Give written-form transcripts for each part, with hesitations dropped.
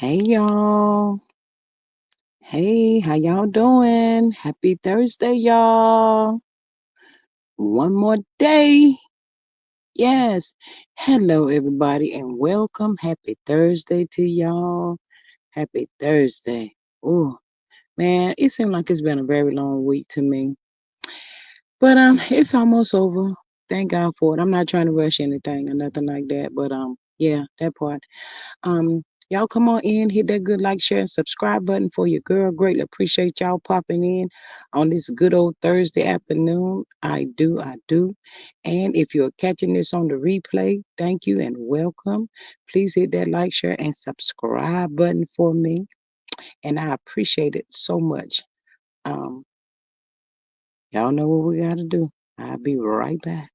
Hey y'all. Hey, how y'all doing? Happy Thursday, y'all. One more day. Yes. Hello, everybody, and welcome. Happy Thursday to y'all. Happy Thursday. Oh, man, it seemed like it's been a very long week to me. But it's almost over. Thank God for it. I'm not trying to rush anything or nothing like that. But yeah, that part. Y'all come on in, hit that good like, share, and subscribe button for your girl. Greatly appreciate y'all popping in on this good old Thursday afternoon. I do, I do. And if you're catching this on the replay, thank you and welcome. Please hit that like, share, and subscribe button for me. And I appreciate it so much. Um, y'all know what we gotta do. I'll be right back.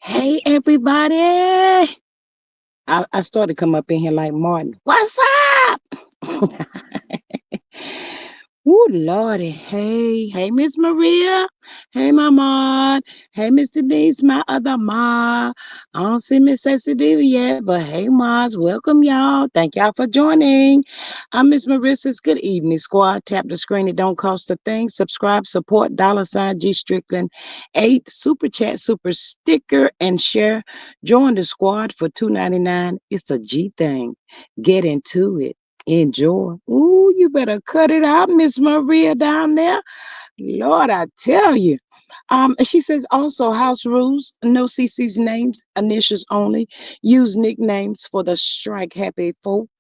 Hey, everybody. I started to come up in here like Martin. What's up? Oh, Lordy. Hey, hey, Miss Maria. Hey, my Maud. Hey, Miss Denise, my other Ma. I don't see Miss Sidora yet, but hey, Ma's. Welcome, y'all. Thank y'all for joining. I'm Miss Marissa's Good Evening Squad. Tap the screen. It don't cost a thing. Subscribe, support, $ G Strickland 8. Super chat, super sticker, and share. Join the squad for $2.99. It's a G thing. Get into it. Enjoy. Ooh, you better cut it out, Miss Maria down there. Lord, I tell you. She says also house rules, no CC's names, initials only. Use nicknames for the strike happy folk.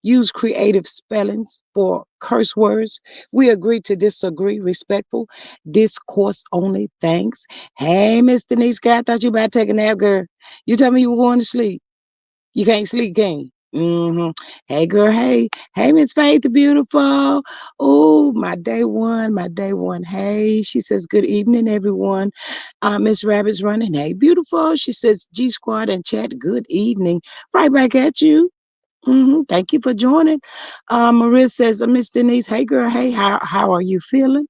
Use creative spellings for curse words. We agree to disagree, respectful. Discourse only. Thanks. Hey, Miss Denise, girl, I thought you about to take a nap, girl. You told me you were going to sleep. You can't sleep, can you? Hey, girl. Hey, hey, Miss Faith, the beautiful. Oh, my day one, my day one. Hey, she says, good evening, everyone. Miss Rabbit's running. Hey, beautiful. She says, G Squad and chat. Good evening. Right back at you. Thank you for joining. Maria says, Miss Denise. Hey, girl. Hey, how are you feeling?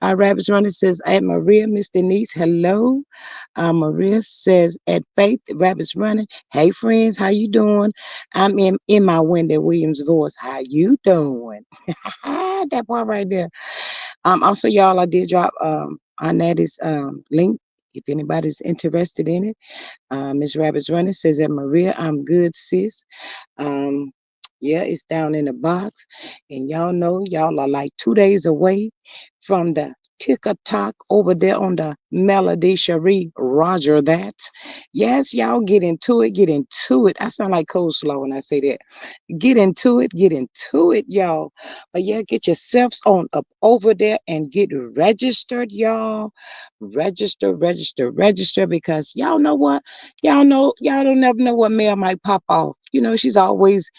Rabbit's running says, at Maria, Miss Denise. Hello. Maria says, at Faith, Rabbit's running. Hey, friends, how you doing? I'm in my Wendy Williams voice. How you doing? That part right there. Also, y'all, I did drop on that is link if anybody's interested in it. Miss Rabbit's running says that Maria, I'm good, sis. Um, yeah, it's down in the box. And y'all know y'all are like 2 days away from the ticker tock over there on the Melody Cherie. Roger that. Yes, y'all get into it, get into it. I sound like coleslaw when I say that. Get into it, y'all. But yeah, get yourselves on up over there and get registered, y'all. Register because y'all know what? Y'all don't never know what mail might pop off. You know, she's always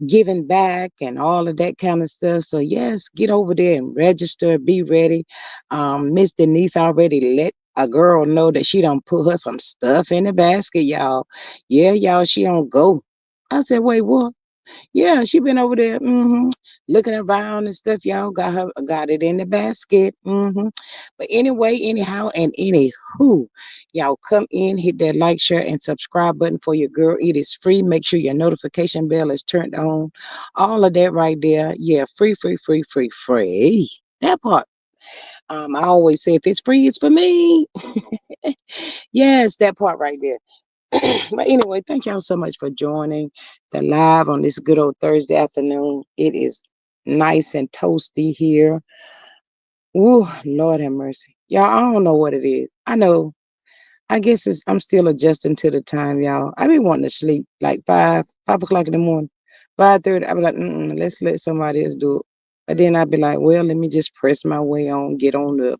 giving back and all of that kind of stuff. So yes, get over there and register, be ready. Miss Denise already let a girl know that she don't put her some stuff in the basket, y'all. Yeah, y'all, she don't go. I said, wait, what? Yeah, she been over there, looking around and stuff. Y'all got it in the basket. But anyway, anyhow, and anywho, y'all come in, hit that like, share, and subscribe button for your girl. It is free. Make sure your notification bell is turned on. All of that right there. Yeah, free, free, free, free, free. That part. I always say if it's free, it's for me. Yes, that part right there. But anyway, thank y'all so much for joining the live on this good old Thursday afternoon. It is nice and toasty here. Ooh, Lord have mercy. Y'all, I don't know what it is. I know. I guess I'm still adjusting to the time, y'all. I be wanting to sleep like 5 o'clock in the morning. 5:30. I be like, let's let somebody else do it. But then I'd be like, well, let me just press my way on, get on up.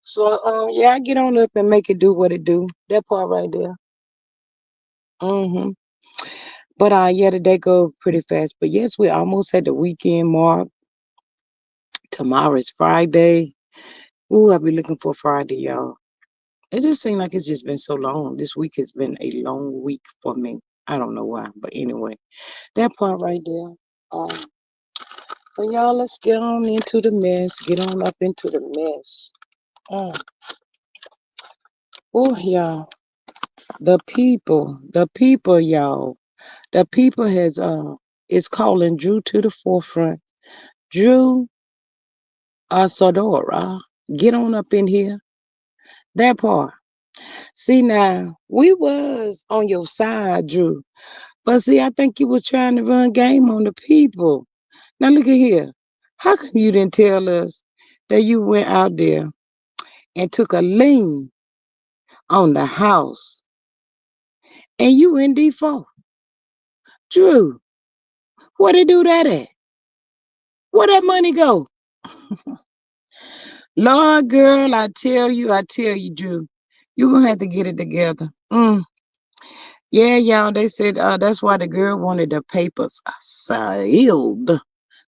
So yeah, I get on up and make it do what it do. That part right there. Mm-hmm. But yeah, the day go pretty fast. But yes, we almost at the weekend mark. Tomorrow is Friday. Ooh, I'll be looking for Friday, y'all. It just seems like it's just been so long. This week has been a long week for me. I don't know why, but anyway, that part right there. But y'all, let's get on into the mess. Get on up into the mess. Uh, oh, y'all, the people, y'all, the people has is calling Drew to the forefront. Drew, Sidora, get on up in here. That part. See now, we was on your side, Drew. But see, I think you was trying to run game on the people. Now look at here. How come you didn't tell us that you went out there and took a lien on the house and you in default? Drew, where they do that at? Where that money go? Lord girl, I tell you, Drew, you gonna have to get it together. Yeah, y'all, they said that's why the girl wanted the papers sealed.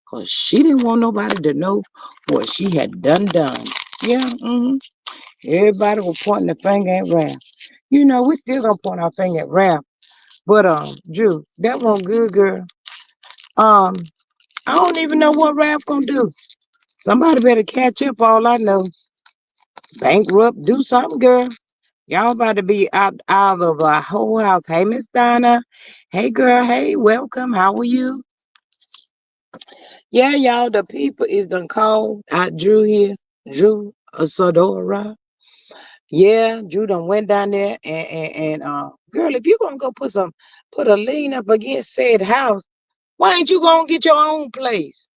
Because she didn't want nobody to know what she had done. Yeah, everybody was pointing the finger at Ralph. We still gonna point our finger at Ralph. But Drew, that one good girl. Um, I don't even know what Ralph gonna do. Somebody better catch up. All I know, bankrupt, do something, girl. Y'all about to be out of our whole house. Hey, Miss Donna. Hey, girl. Hey, welcome. How are you? Yeah, y'all. The people is done called. I Drew here. Drew Sidora. Yeah, Drew done went down there and girl, if you gonna go put a lien up against said house, why ain't you gonna get your own place?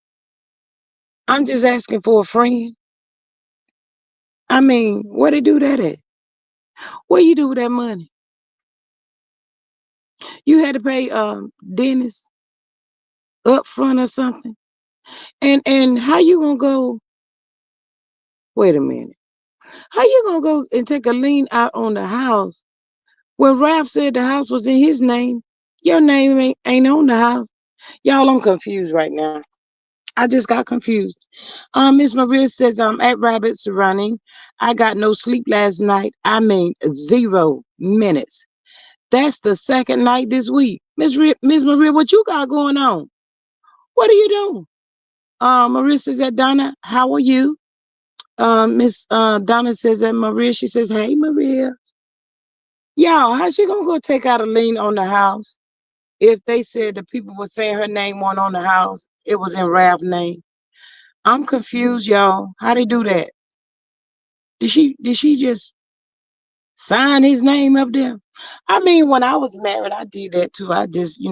I'm just asking for a friend. I mean, where they do that at? What you do with that money? You had to pay Dennis up front or something. And how you gonna go? Wait a minute. How you gonna go and take a lien out on the house when Ralph said the house was in his name? Your name ain't on the house. Y'all, I'm confused right now. I just got confused. Miss Maria says I'm at Rabbits running. I got no sleep last night. I mean 0 minutes. That's the second night this week. Miss Maria, what you got going on? What are you doing? Maria says that Donna, how are you? Miss Donna says that Maria. She says, hey Maria. Y'all, how she gonna go take out a lien on the house if they said the people were saying her name wasn't on the house? It was in Ralph's name. I'm confused, y'all. How they do that? Did she just sign his name up there? I mean, when I was married, I did that too. I just,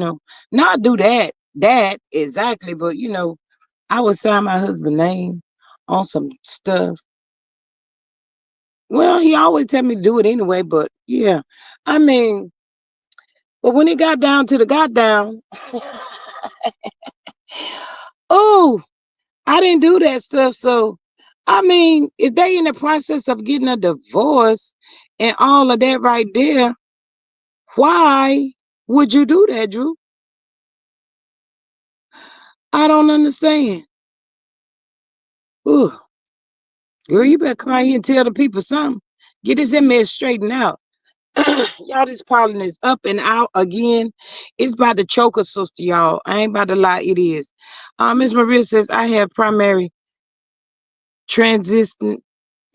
not do that exactly, but I would sign my husband's name on some stuff. Well, he always tell me to do it anyway, but yeah. I mean, but when it got down to the got down, oh, I didn't do that stuff. So, I mean, if they in the process of getting a divorce and all of that right there, why would you do that, Drew? I don't understand. Ooh, girl, you better come out here and tell the people something. Get this mess straightened out. Y'all, this pollen is up and out again. It's about to choke a sister, y'all. I ain't about to lie, it is. Miss Maria says I have primary transistent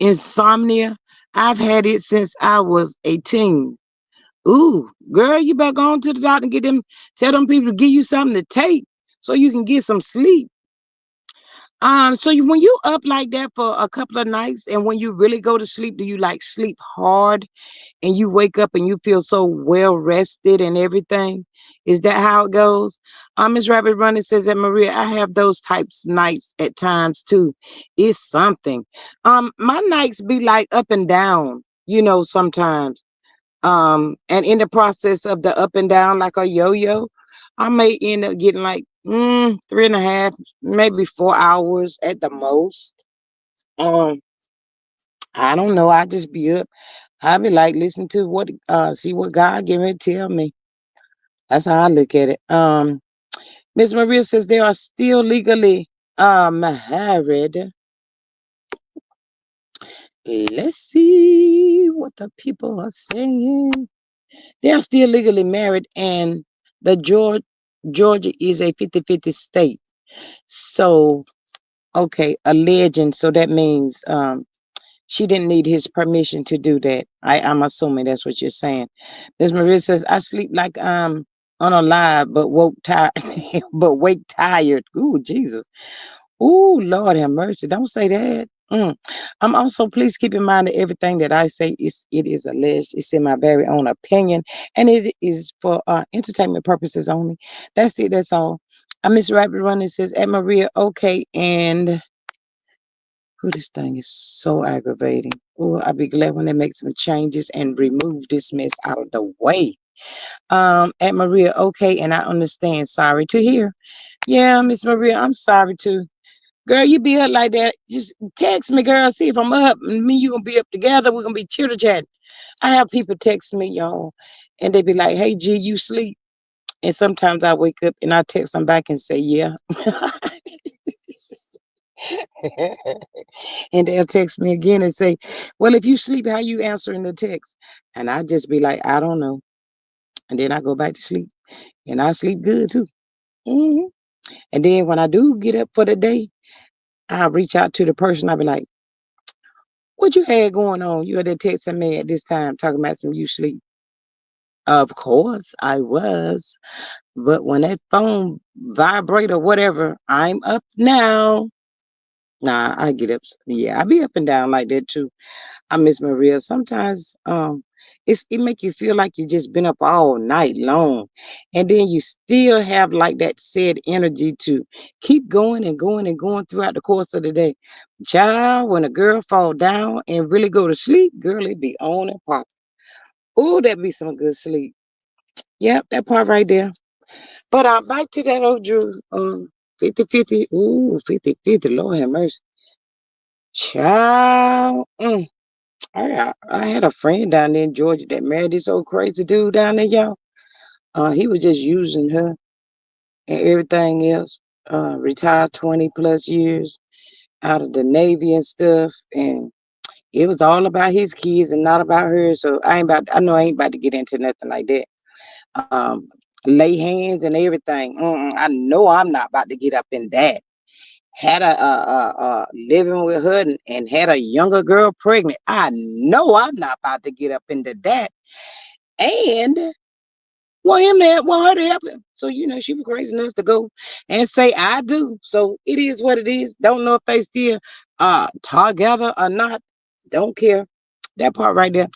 insomnia. I've had it since I was 18. Ooh, girl, you better go on to the doctor and tell them people to give you something to take so you can get some sleep. When you up like that for a couple of nights and when you really go to sleep, do you like sleep hard and you wake up and you feel so well rested and everything? Is that how it goes? Miss Rabbit Running says that Maria, I have those types nights at times too. It's something. My nights be like up and down, sometimes. And in the process of the up and down, like a yo-yo, I may end up getting like 3.5, maybe 4 hours at the most. Um, I don't know. I just be up. I be like, listen to see what God give me to tell me. That's how I look at it. Miss Maria says they are still legally married. Let's see what the people are saying. They are still legally married, and the Georgia is a 50-50 state. So, okay, a legend. So that means she didn't need his permission to do that. I'm assuming that's what you're saying. Miss Maria says, I sleep like unalive, but woke tired, but wake tired. Ooh, Jesus. Ooh, Lord have mercy. Don't say that. I'm also, please keep in mind that everything that I say it is alleged. It's in my very own opinion, and it is for entertainment purposes only. That's it. That's all. Miss Rabbit Running says, at Maria, okay, and this thing is so aggravating. Oh, I'll be glad when they make some changes and remove this mess out of the way. At Maria, okay, and I understand. Sorry to hear. Yeah, Miss Maria, I'm sorry too. Girl, you be up like that. Just text me, girl. See if I'm up. And me, you gonna be up together. We're gonna be chitter chatting. I have people text me, y'all, and they be like, "Hey, G, you sleep?" And sometimes I wake up and I text them back and say, "Yeah." And they'll text me again and say, well, if you sleep, how you answering the text? And I just be like, I don't know. And then I go back to sleep. And I sleep good too. hmm And then when I do get up for the day, I reach out to the person. I be like, what you had going on? You had that texting me at this time talking about some you sleep. Of course I was. But when that phone vibrate or whatever, I'm up now. Nah, I get up. Yeah, I be up and down like that too. I miss Maria. Sometimes it make you feel like you just been up all night long. And then you still have like that said energy to keep going and going and going throughout the course of the day. Child, when a girl fall down and really go to sleep, girl, it be on and pop. Oh, that be some good sleep. Yep, that part right there. But back to that old Drew, 50-50. Ooh, 50-50. Lord have mercy. Child. I had a friend down there in Georgia that married this old crazy dude down there, y'all. He was just using her and everything else. Retired 20 plus years out of the Navy and stuff. And it was all about his kids and not about her. So I know I ain't about to get into nothing like that. Um, Lay hands and everything. I know I'm not about to get up in that. Had living with her and had a younger girl pregnant. I know I'm not about to get up into that. And want her to help him. So, she was crazy enough to go and say, I do. So it is what it is. Don't know if they still together or not. Don't care. That part right there.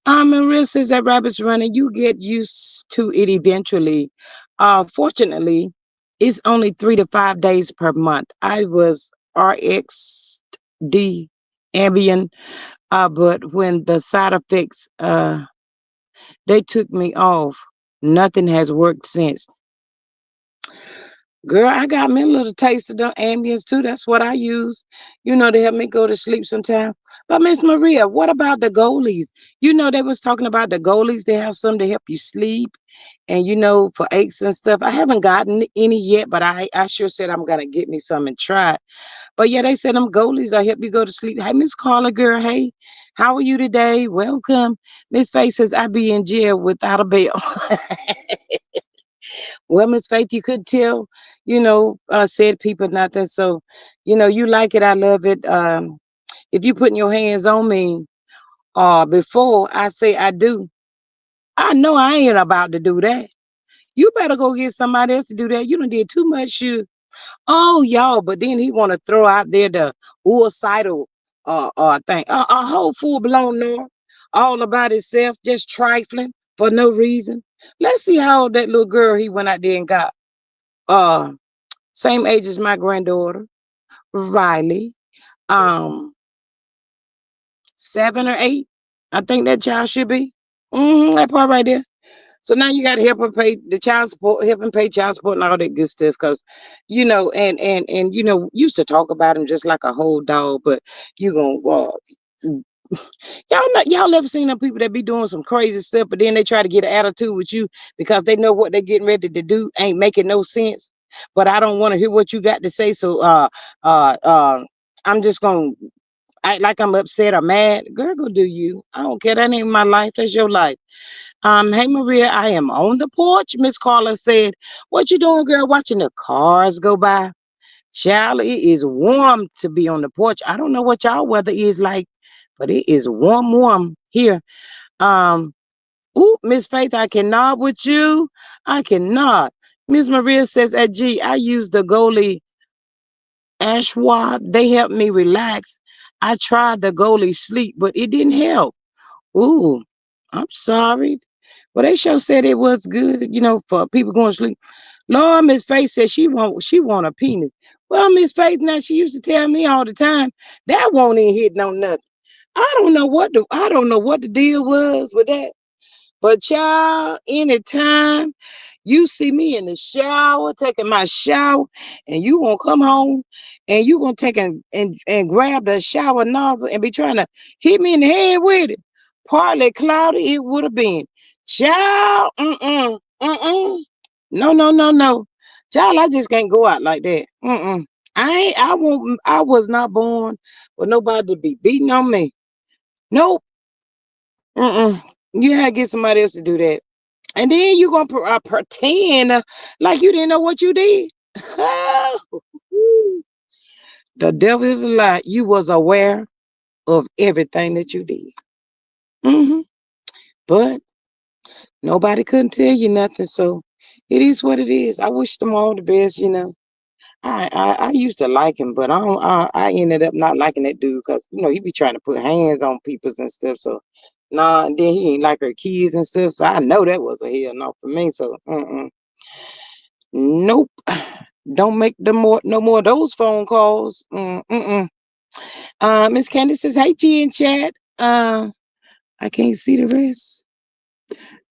Maria says that rabbits running, you get used to it eventually. Fortunately, it's only 3 to 5 days per month. I was RXD Ambien, but when the side effects they took me off, nothing has worked since. Girl, I got me a little taste of the ambience too. That's what I use, to help me go to sleep sometime. But Miss Maria, what about the goalies? They was talking about the goalies. They have some to help you sleep and for aches and stuff. I haven't gotten any yet, but I sure said I'm gonna get me some and try it. But yeah, they said them goalies will help you go to sleep. Hey, Miss Carla, girl, hey, how are you today? Welcome. Miss Faith says I be in jail without a bail. Well, Miss Faith, you could tell, said people nothing. So, you like it. I love it. If you putting your hands on me, before I say I do, I know I ain't about to do that. You better go get somebody else to do that. You done did too much shit. Oh, y'all, but then he want to throw out there the suicidal thing. A whole full blown no, all about itself, just trifling for no reason. Let's see how old that little girl he went out there and got. Uh, Same age as my granddaughter, Riley. Um, 7 or 8. I think that child should be. That part right there. So now you got to help her pay the child support, help him pay child support and all that good stuff. Cause, and used to talk about him just like a whole dog, but you gonna y'all ever seen them people that be doing some crazy stuff, but then they try to get an attitude with you because they know what they're getting ready to do ain't making no sense. But I don't want to hear what you got to say. So uh uh I'm just gonna act like I'm upset or mad. Girl, go do you. I don't care. That ain't my life. That's your life. Hey Maria, I am on the porch. Miss Carla said, what you doing, girl? Watching the cars go by. Child, it is warm to be on the porch. I don't know what y'all weather is like, but it is warm here. Um, Miss Faith, I cannot with you. I cannot. Miss Maria says, gee, I use the goalie Ashwa. They help me relax. I tried the goalie sleep, but it didn't help. Ooh, I'm sorry. Well, they sure said it was good, for people going to sleep. Lord, Miss Faith said she want a penis. Well, Miss Faith, now she used to tell me all the time that won't even hit no nothing. I don't know what the deal was with that. But child, anytime you see me in the shower, taking my shower, and you gonna come home and you gonna take and grab the shower nozzle and be trying to hit me in the head with it. Partly cloudy, it would have been. Child, no. Child, I just can't go out like that. I was not born for nobody to be beating on me. Nope. Mm-mm. You had to get somebody else to do that. And then you gonna pretend like you didn't know what you did. The devil is a lie. You was aware of everything that you did. hmm But nobody couldn't tell you nothing. So it is what it is. I wish them all the best. I used to like him, but I ended up not liking that dude because he be trying to put hands on people's and stuff. So nah, and then he ain't like her kids and stuff. So I know that was a hell no for me. So nope, don't make no more of those phone calls. Miss Candy says, "Hey, G in chat. I can't see the rest."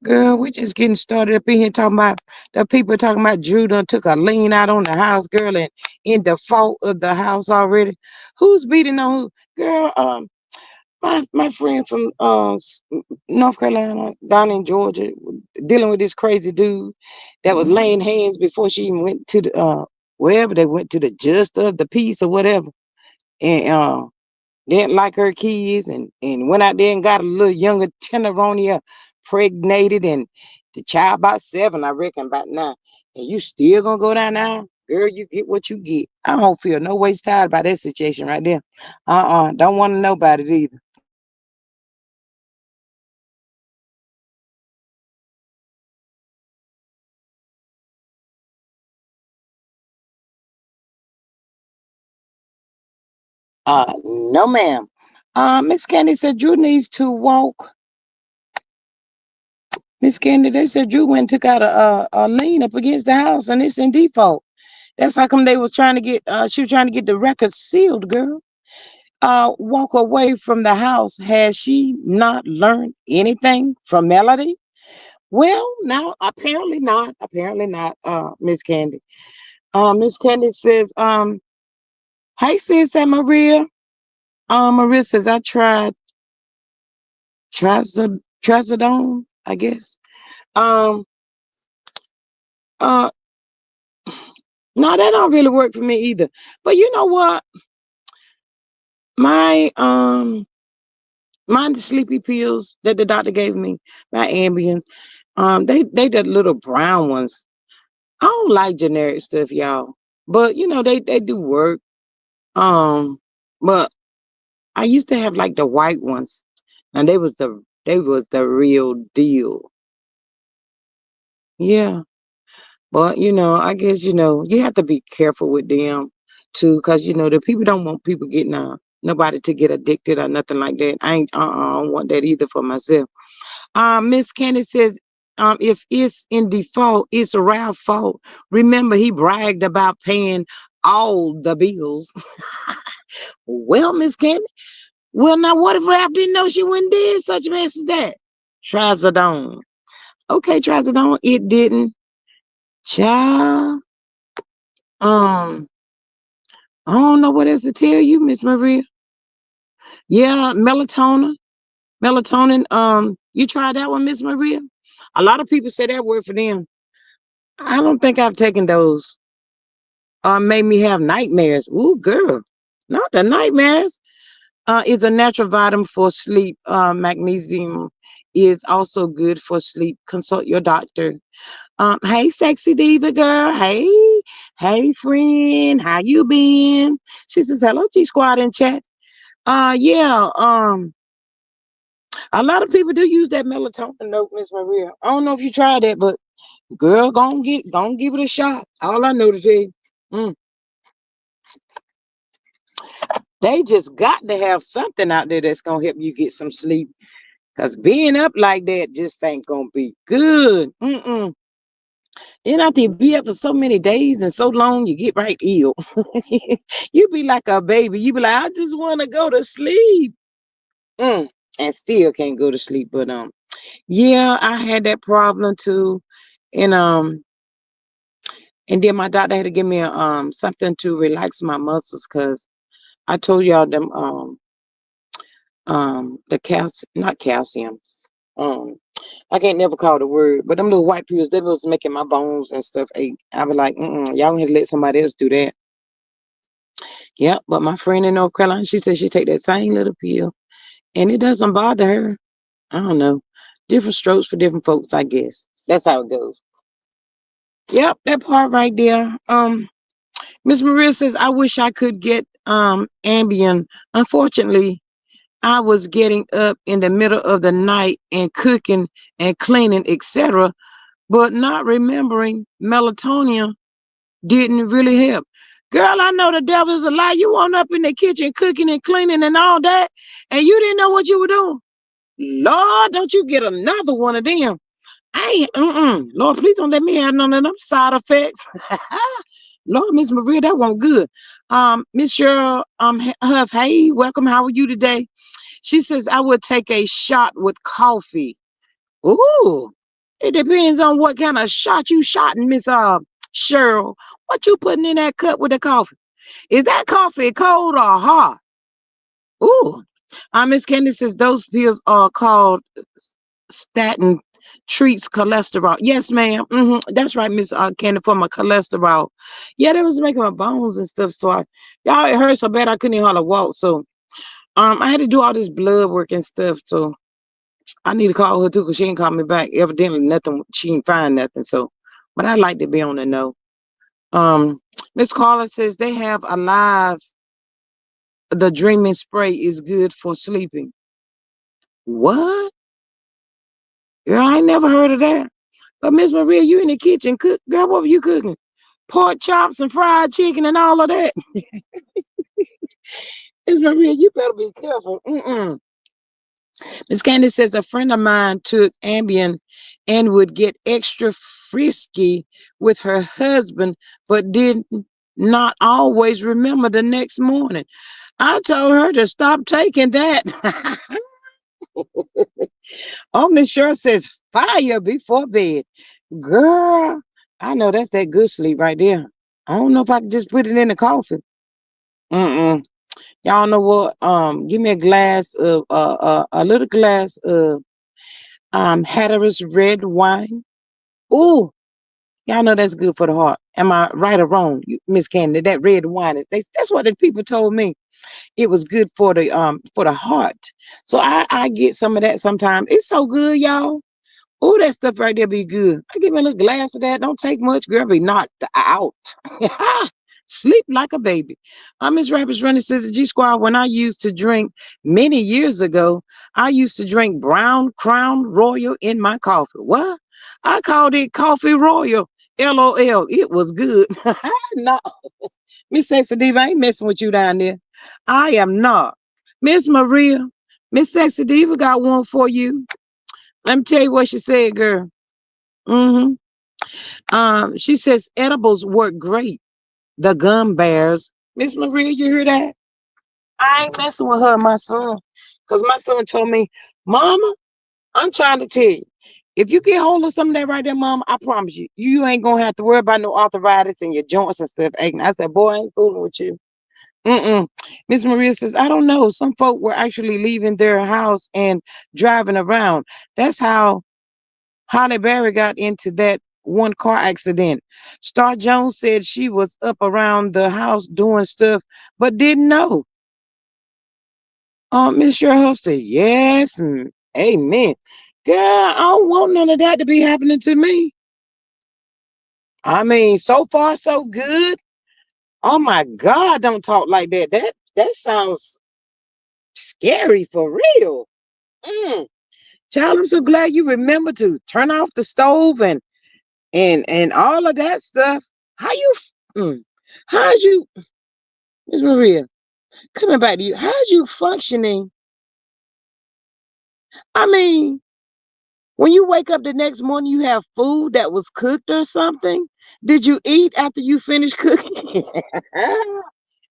Girl, we just getting started up in here talking about the people talking about Drew done took a lien out on the house, girl, and in default of the house already. Who's beating on who? Girl, my friend from North Carolina, down in Georgia, dealing with this crazy dude that was laying hands before she even went to the wherever they went to the just of the peace or whatever. And didn't like her kids and went out there and got a little younger Teneronia pregnated and the child about 7, I reckon, about now. And you still gonna go down now? Girl, you get what you get. I don't feel no ways tired about that situation right there. Don't want to know about it either. No ma'am. Miss Candy said Drew needs to walk. Miss Candy, they said Drew went and took out a lien up against the house and it's in default. That's how come they was trying to get she was trying to get the record sealed, girl. Walk away from the house. Has she not learned anything from Melody? Well, now apparently not. Apparently not, Miss Candy. Miss Candy says, hey sis and Maria. Maria says I tried trazodone, I guess. Um, uh, no, that don't really work for me either. But you know what? My the sleepy pills that the doctor gave me, my Ambien, they the little brown ones. I don't like generic stuff, y'all. But they do work. Um, but I used to have like the white ones, and they was the real deal. Yeah. But I guess you have to be careful with them too, because the people don't want people getting nobody to get addicted or nothing like that. I don't want that either for myself. Miss Candy says, if it's in default, it's Ralph's fault. Remember, he bragged about paying all the bills. Well, Miss Candy, well, now what if Ralph didn't know she wouldn't did such a mess as that? Trazodone. Okay, Trazodone, it didn't. Child, um, I don't know what else to tell you, Miss Maria. Yeah, melatonin. Melatonin, you tried that one, Miss Maria? A lot of people say that word for them. I don't think I've taken those. Made me have nightmares. Ooh, girl, not the nightmares. Is a natural vitamin for sleep. Magnesium is also good for sleep. Consult your doctor. Hey, sexy diva girl. Hey, friend. How you been? She says, hello, G Squad in chat. Yeah. A lot of people do use that melatonin note, Miss Maria. I don't know if you tried that, but girl, go and give it a shot. All I know to tell you. Mm. They just got to have something out there that's gonna help you get some sleep. Cause being up like that just ain't gonna be good. Then after you be up for so many days and so long, you get right ill. You be like a baby. You be like, I just want to go to sleep. Mm. And still can't go to sleep. But yeah, I had that problem too. And and then my doctor had to give me something to relax my muscles because I told y'all them the calcium, not calcium. Um, I can't never call the word, but them little white pills, they was making my bones and stuff ache. I was like, y'all gonna have to let somebody else do that. Yep, but my friend in North Carolina, she said she take that same little pill and it doesn't bother her. I don't know. Different strokes for different folks, I guess. That's how it goes. Yep, that part right there. Miss Maria says, I wish I could get Ambien. Unfortunately, I was getting up in the middle of the night and cooking and cleaning, etc., but not remembering melatonin didn't really help. Girl, I know the devil is a lie. You wound up in the kitchen cooking and cleaning and all that, and you didn't know what you were doing. Lord, don't you get another one of them. I ain't, Lord, please don't let me have none of them side effects. Lord, Miss Maria, that won't good. Miss Cheryl, Huff, hey, welcome. How are you today? She says, I would take a shot with coffee. Ooh, it depends on what kind of shot you shotting, Miss Cheryl. What you putting in that cup with the coffee? Is that coffee cold or hot? Ooh. Miss Candy says those pills are called statin treats cholesterol. Yes, ma'am. That's right, Miss Candy, for my cholesterol. Yeah, they was making my bones and stuff. So y'all, it hurt so bad I couldn't even hardly walk. So I had to do all this blood work and stuff. So I need to call her too because she ain't called me back. Evidently, nothing. She ain't find nothing. So, but I like to be on the know. Um, Miss Carla says they have alive. The dreaming spray is good for sleeping. What? Girl, I ain't never heard of that. But Miss Maria, you in the kitchen cook? Girl, what were you cooking? Pork chops and fried chicken and all of that. Miss Maria, you better be careful. Miss Candy says a friend of mine took Ambien and would get extra frisky with her husband, but did not always remember the next morning. I told her to stop taking that. Oh, Miss Cheryl says fire before bed. Girl, I know that's that good sleep right there. I don't know if I can just put it in the coffee. Mm-mm. Y'all know what? Give me a glass of a little glass of Hatteras red wine. Ooh, y'all know that's good for the heart. Am I right or wrong, Miss Candy? That red wine is that's what the people told me. It was good for the heart. So I get some of that sometimes. It's so good, y'all. Oh, that stuff right there be good. I give me a little glass of that. Don't take much, girl. Be knocked out. Sleep like a baby. Miss Rabbit's running says the G Squad. When I used to drink many years ago, I used to drink Brown Crown Royal in my coffee. What? I called it Coffee Royal. LOL. It was good. No, Miss Sexy Diva, I ain't messing with you down there. I am not. Miss Maria, Miss Sexy Diva got one for you. Let me tell you what she said, girl. Mm-hmm. She says edibles work great. The gum bears. Miss Maria, you hear that? I ain't messing with her and my son. Because my son told me, Mama, I'm trying to tell you. If you get hold of some of that right there, Mama, I promise you, you ain't gonna have to worry about no arthritis in your joints and stuff. I said, boy, I ain't fooling with you. Mm-mm. Miss Maria says, I don't know. Some folk were actually leaving their house and driving around. That's how Holly Berry got into that one car accident. Star Jones said she was up around the house doing stuff, but didn't know. Miss Sherhuff said, yes, amen. Girl, I don't want none of that to be happening to me. I mean, so far so good. Oh my God, don't talk like that. That sounds scary for real. Mm. Child, I'm so glad you remember to turn off the stove and all of that stuff. How you mm, how's you, Miss Maria, coming back to you, how's you functioning? I mean, when you wake up the next morning, you have food that was cooked or something. Did you eat after you finished cooking?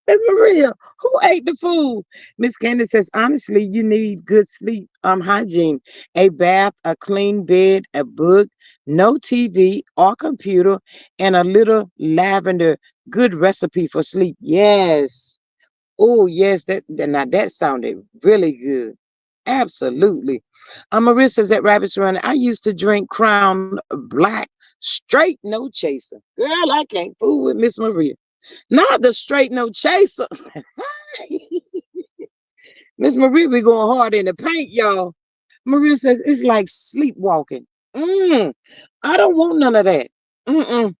Miss Maria, who ate the food? Miss Candace says, honestly, you need good sleep hygiene, a bath, a clean bed, a book, no TV or computer, and a little lavender. Good recipe for sleep. Yes. Oh, yes, now that sounded really good. Absolutely. Marissa's at Rabbit's Run. I used to drink Crown Black straight, no chaser. Girl, I can't fool with Miss Maria. Not the straight no chaser. Miss Maria be going hard in the paint, y'all. Maria says it's like sleepwalking. Mm, I don't want none of that. Mm-mm.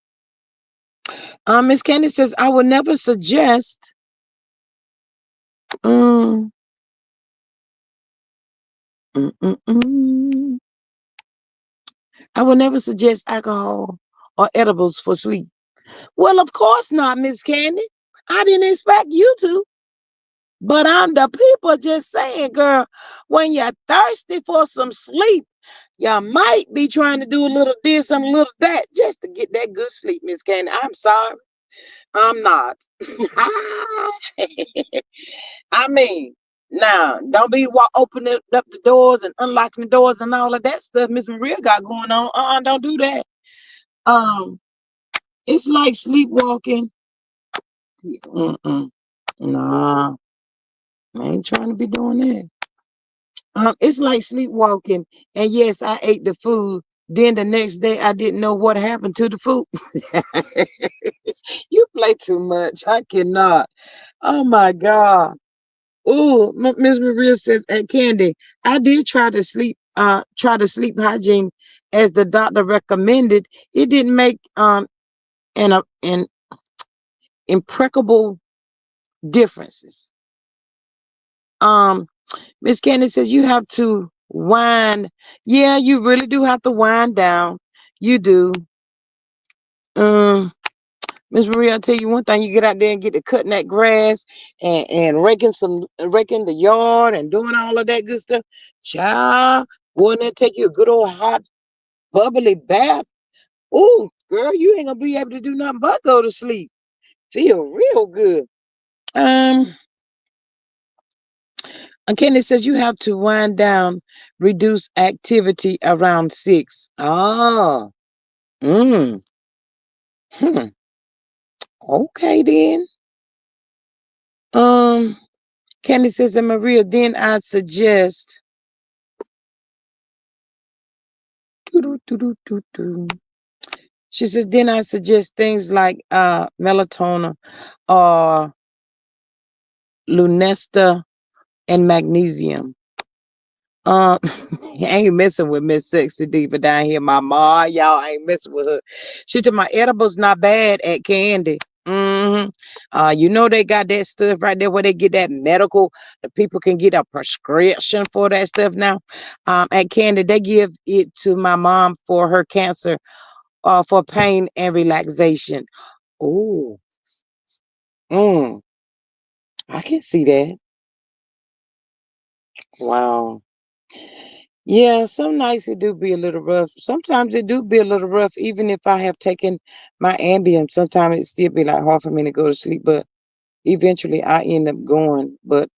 Miss Candy says I would never suggest. Mm, mm. I would never suggest alcohol or edibles for sleep. Well, of course not, Miss Candy. I didn't expect you to. But I'm the people just saying, girl, when you're thirsty for some sleep, you might be trying to do a little this and a little that just to get that good sleep, Miss Candy. I'm sorry. I'm not. I mean, now don't be opening up the doors and unlocking the doors and all of that stuff Miss Maria got going on. Don't do that. Um, it's like sleepwalking. Mm-mm. Nah, I ain't trying to be doing that. It's like sleepwalking. And yes, I ate the food. Then the next day, I didn't know what happened to the food. You play too much. I cannot. Oh my God. Oh, Miss Maria says, "At Candy, I did try to sleep hygiene as the doctor recommended. It didn't make an impeccable differences. Um, Miss Candy says you have to wind. Yeah, you really do have to wind down. You do. Um, Miss Maria, I'll tell you one thing: you get out there and get to cutting that grass and raking the yard and doing all of that good stuff. Child, go in there, take you a good old hot bubbly bath. Ooh, girl, you ain't gonna be able to do nothing but go to sleep. Feel real good. Um, and Kenny says you have to wind down, reduce activity around 6. Ah, mm, hmm. Okay then. Um, Candy says, and Maria, then I'd suggest. Doo-doo-doo-doo-doo-doo. She says, then I suggest things like melatonin or lunesta and magnesium. Um, I ain't messing with Miss Sexy Diva down here. My ma, y'all ain't messing with her. She told my edibles not bad at Candy. You know they got that stuff right there where they get that medical. The people can get a prescription for that stuff now. At Candy, they give it to my mom for her cancer, for pain and relaxation. Oh, mm, I can see that. Wow. Yeah, some nights it do be a little rough. Sometimes it do be a little rough, even if I have taken my Ambien. Sometimes it still be like hard for me to go to sleep, but eventually I end up going. But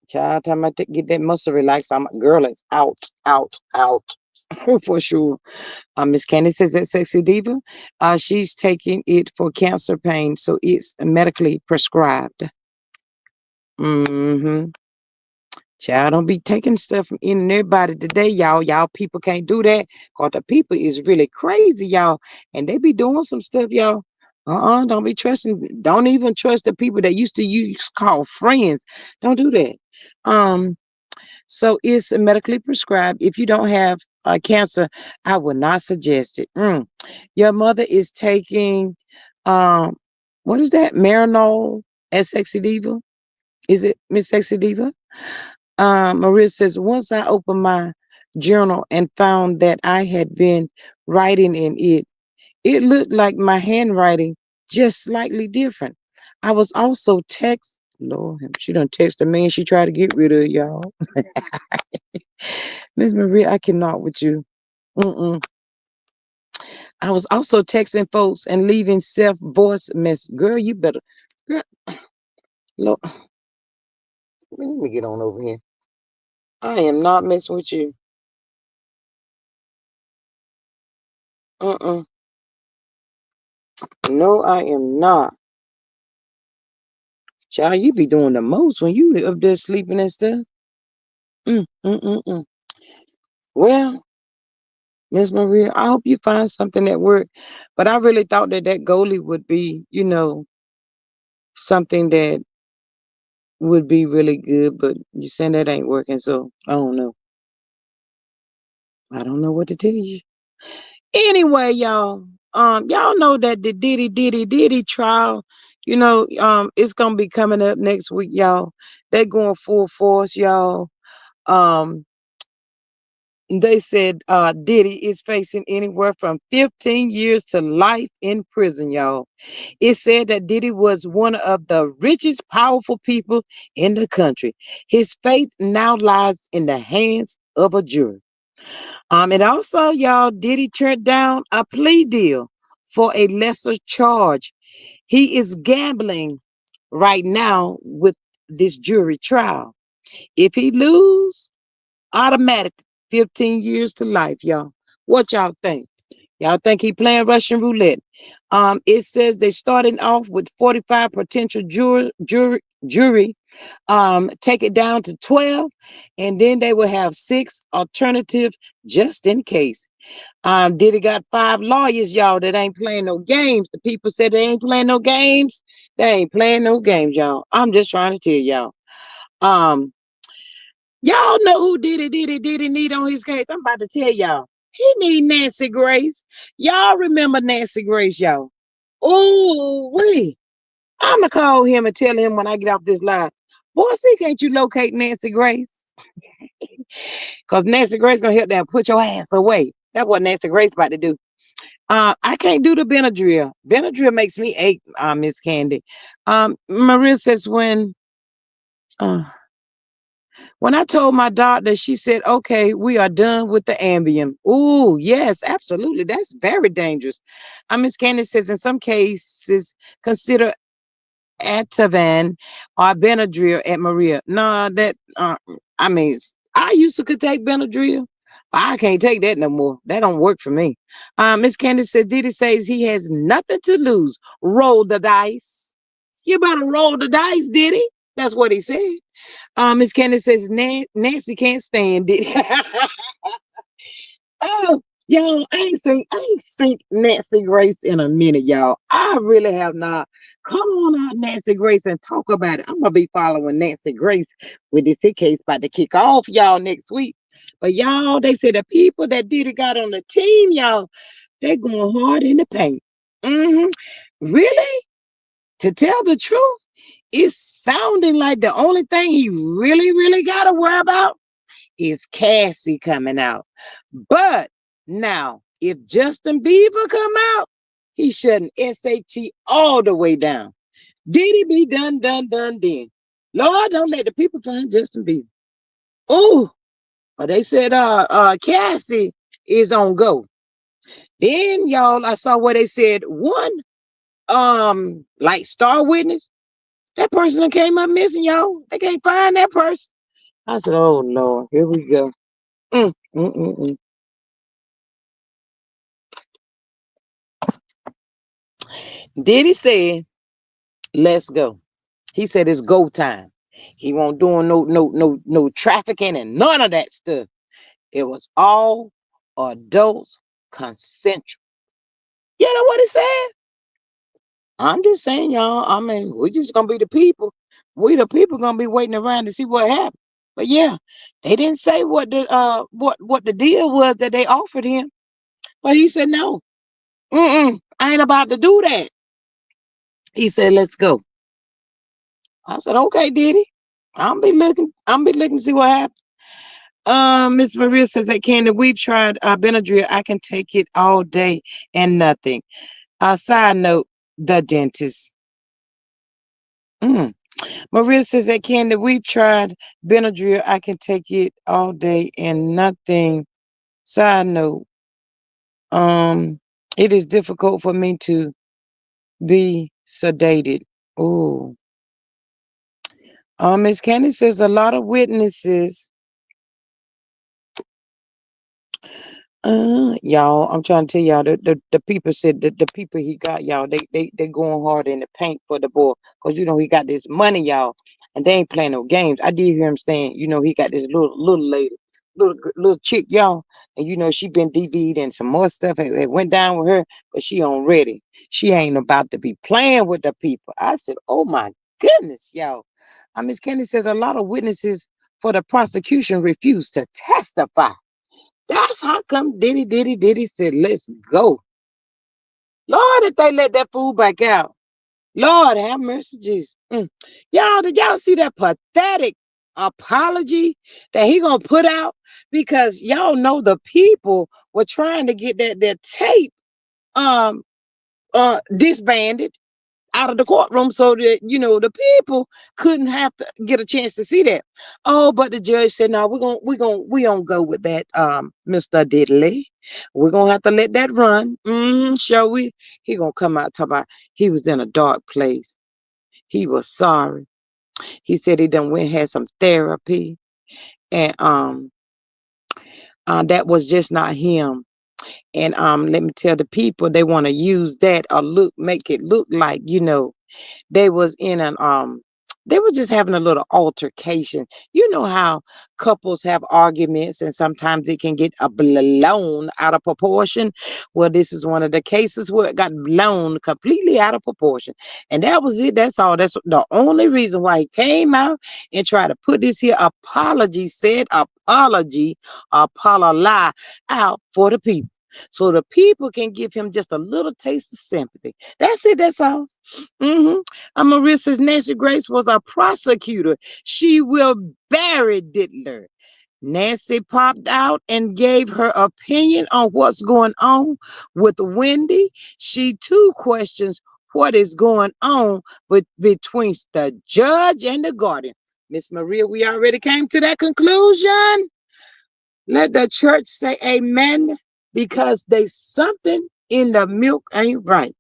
child, time I get that muscle relaxed, I'm girl is out, out, out for sure. Miss Candy says that sexy diva. She's taking it for cancer pain, so it's medically prescribed. Mm-hmm. Child, don't be taking stuff from in and everybody today, y'all. Y'all people can't do that. Cause the people is really crazy, y'all. And they be doing some stuff, y'all. Don't be trusting, don't even trust the people that used to use call friends. Don't do that. Um, so it's medically prescribed. If you don't have cancer, I would not suggest it. Your mother is taking what is that? Marinol at Sexy Diva? Is it Miss Sexy Diva? Maria says, once I opened my journal and found that I had been writing in it, it looked like my handwriting, just slightly different. I was also Lord, she done text the man she tried to get rid of, y'all. Miss Maria, I cannot with you. Mm-mm. I was also texting folks and leaving self voice mess. Girl, you better. Girl, Lord, let me get on over here. I am not messing with you. Mm-mm. No, I am not. Child, you be doing the most when you up there sleeping and stuff. Mm, mm, mm, mm. Well, Miss Maria, I hope you find something that work. But I really thought that that goalie would be, something that would be really good, but you saying that ain't working, so I don't know. I don't know what to tell you. Anyway, y'all know that the Diddy trial, it's gonna be coming up next week, y'all. They going full force, y'all. Um, they said Diddy is facing anywhere from 15 years to life in prison, y'all. It said that Diddy was one of the richest, powerful people in the country. His fate now lies in the hands of a jury. And also, y'all, Diddy turned down a plea deal for a lesser charge. He is gambling right now with this jury trial. If he lose, automatic 15 years to life, y'all. What y'all think? Y'all think he playing Russian roulette? It says they starting off with 45 potential jury, take it down to 12, and then they will have 6 alternatives just in case. Diddy got 5 lawyers, y'all, that ain't playing no games. The people said they ain't playing no games. They ain't playing no games, y'all. I'm just trying to tell y'all. Um, Y'all know who Diddy need on his case. I'm about to tell y'all. He need Nancy Grace. Y'all remember Nancy Grace, y'all. Oh, wait. I'ma call him and tell him when I get off this line. Boy, see, can't you locate Nancy Grace? Because Nancy Grace gonna help them put your ass away. That's what Nancy Grace about to do. I can't do the Benadryl. Benadryl makes me ache, Miss Candy. Maria says uh, when I told my doctor, she said, okay, we are done with the Ambien. Ooh, yes, absolutely. That's very dangerous. Miss Candy says in some cases, consider Ativan or Benadryl at Maria. No, I mean, I used to could take Benadryl, but I can't take that no more. That don't work for me. Miss Candace says Diddy says he has nothing to lose. Roll the dice. You better roll the dice, Diddy. That's what he said. Miss Candace says Nancy can't stand it. Oh, y'all, I ain't seen Nancy Grace in a minute, y'all. I really have not. Come on out, Nancy Grace, and talk about it. I'm gonna be following Nancy Grace with this hit case about to kick off, y'all, next week. But y'all, they said the people that did it got on the team, y'all, they going hard in the paint. hmm Really? To tell the truth, it's sounding like the only thing he really, really got to worry about is Cassie coming out. But now, if Justin Bieber come out, he's shutting SAT all the way down. Did he be done, done, done, then? Lord, don't let the people find Justin Bieber. Oh, but they said Cassie is on go. Then y'all, I saw where they said one like star witness, that person that came up missing, y'all. They can't find that person. I said, oh Lord, here we go. Mm, mm, mm, mm. Did he say, let's go? He said it's go time. He won't doing no trafficking and none of that stuff. It was all adults consensual. You know what he said? I'm just saying, y'all. I mean, we just gonna be the people. We the people gonna be waiting around to see what happened. But yeah, they didn't say what the deal was that they offered him. But he said no. I ain't about to do that. He said, let's go. I said, okay, Diddy. I'm be looking to see what happens. Miss Maria says that Candy, we've tried Benadryl. I can take it all day and nothing. Side note, the dentist. Mm. Maria says that Candy, we've tried Benadryl. I can take it all day and nothing. Side note, it is difficult for me to be sedated. Oh, Miss Candy says a lot of witnesses. Y'all, I'm trying to tell y'all the people said that the people he got, y'all, they going hard in the paint for the boy, cause he got this money, y'all, and they ain't playing no games. I did hear him saying, he got this little lady. little chick, y'all. And she been DV'd and some more stuff. It went down with her, but she on ready. She ain't about to be playing with the people. I said, oh my goodness, y'all. Miss Candy says a lot of witnesses for the prosecution refused to testify. That's how come Diddy said, let's go. Lord, if they let that fool back out. Lord, have mercy, Jesus. Y'all, did y'all see that pathetic apology that he gonna put out? Because y'all know the people were trying to get that tape um disbanded out of the courtroom so that the people couldn't have to get a chance to see that. Oh, but the judge said, no, we gonna go with that, Mr. Diddley. We're gonna have to let that run. Shall we? He gonna come out talk about he was in a dark place. He was sorry. He said he done went and had some therapy, and that was just not him. And let me tell the people, they want to use that or make it look like they was in an they were just having a little altercation. You know how couples have arguments and sometimes it can get blown out of proportion. Well, this is one of the cases where it got blown completely out of proportion. And that was it. That's all. That's the only reason why he came out and tried to put this here apology out for the people. So the people can give him just a little taste of sympathy. That's it. That's all. Marissa's Nancy Grace was a prosecutor. She will bury Diddler. Nancy popped out and gave her opinion on what's going on with Wendy. She too questions what is going on between the judge and the guardian. Miss Maria, we already came to that conclusion. Let the church say amen because there's something in the milk ain't right.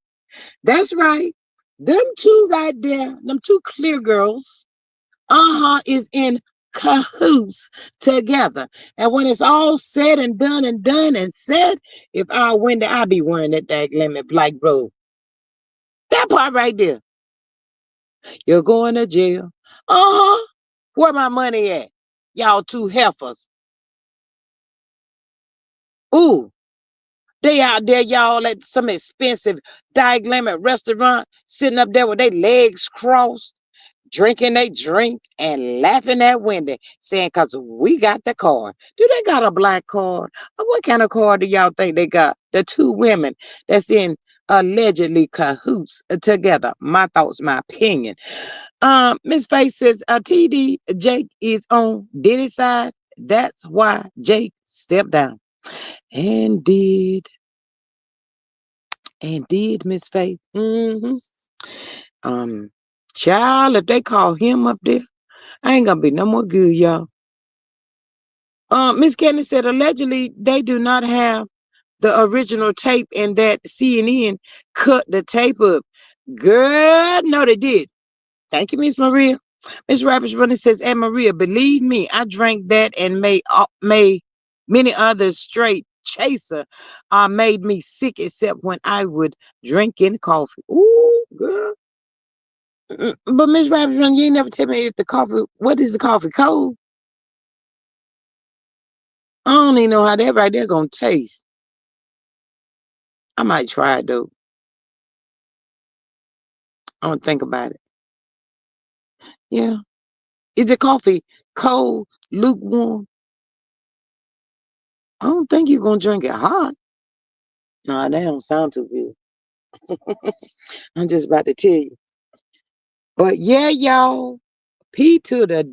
That's right. Them two right there, them two clear girls, is in cahoots together. And when it's all said and done and said, if I win, I'll be wearing that lemon black robe. That part right there. You're going to jail. Where my money at? Y'all two heifers. Ooh, they out there, y'all, at some expensive diagrammatic restaurant, sitting up there with their legs crossed, drinking they drink and laughing at Wendy, saying, because we got the card. Do they got a black card? Or what kind of card do y'all think they got? The two women that's in allegedly cahoots together. My thoughts, my opinion. Miss Faith says, TD, Jake is on Diddy's side. That's why Jake stepped down. And did Miss Faith. Um, Child, if they call him up there, I ain't gonna be no more good, y'all. Miss Candy said allegedly they do not have the original tape and that CNN cut the tape up. Girl, no, they did. Thank you, Miss Maria. Miss Rapids Running says, and Maria, believe me, I drank that and made many others straight chaser. Made me sick except when I would drink in coffee. Ooh, girl. But Miss Rapids Running, you ain't never tell me if the coffee, what is the coffee cold? I don't even know how that right there gonna taste. I might try it though. I don't think about it. Yeah. Is the coffee cold, lukewarm? I don't think you're gonna drink it hot. No, that don't sound too good. I'm just about to tell you. But yeah, y'all. P to the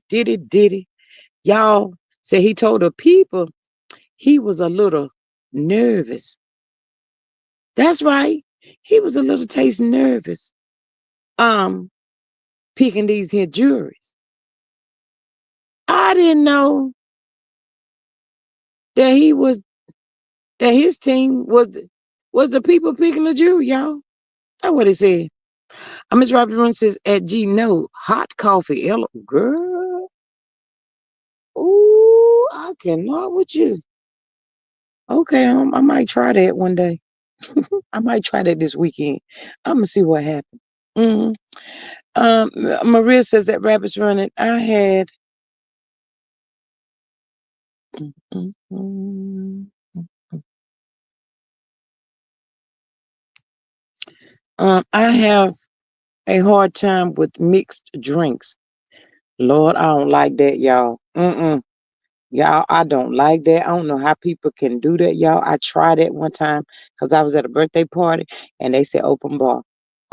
Diddy. Y'all said he told the people he was a little nervous. That's right. He was a little taste nervous. Um, Picking these here juries. I didn't know that his team was the people picking the jury, y'all. That's what it said. Miss Robinson says at G no hot coffee. Girl. Ooh, I cannot with you. Okay, I might try that one day. I might try that this weekend. I'm gonna see what happens. hmm Maria says that rabbits running. I had Mm, mm, mm. I have a hard time with mixed drinks. Lord, I don't like that, y'all. Mm-mm. Y'all, I don't like that. I don't know how people can do that, y'all. I tried it one time because I was at a birthday party and they said open bar.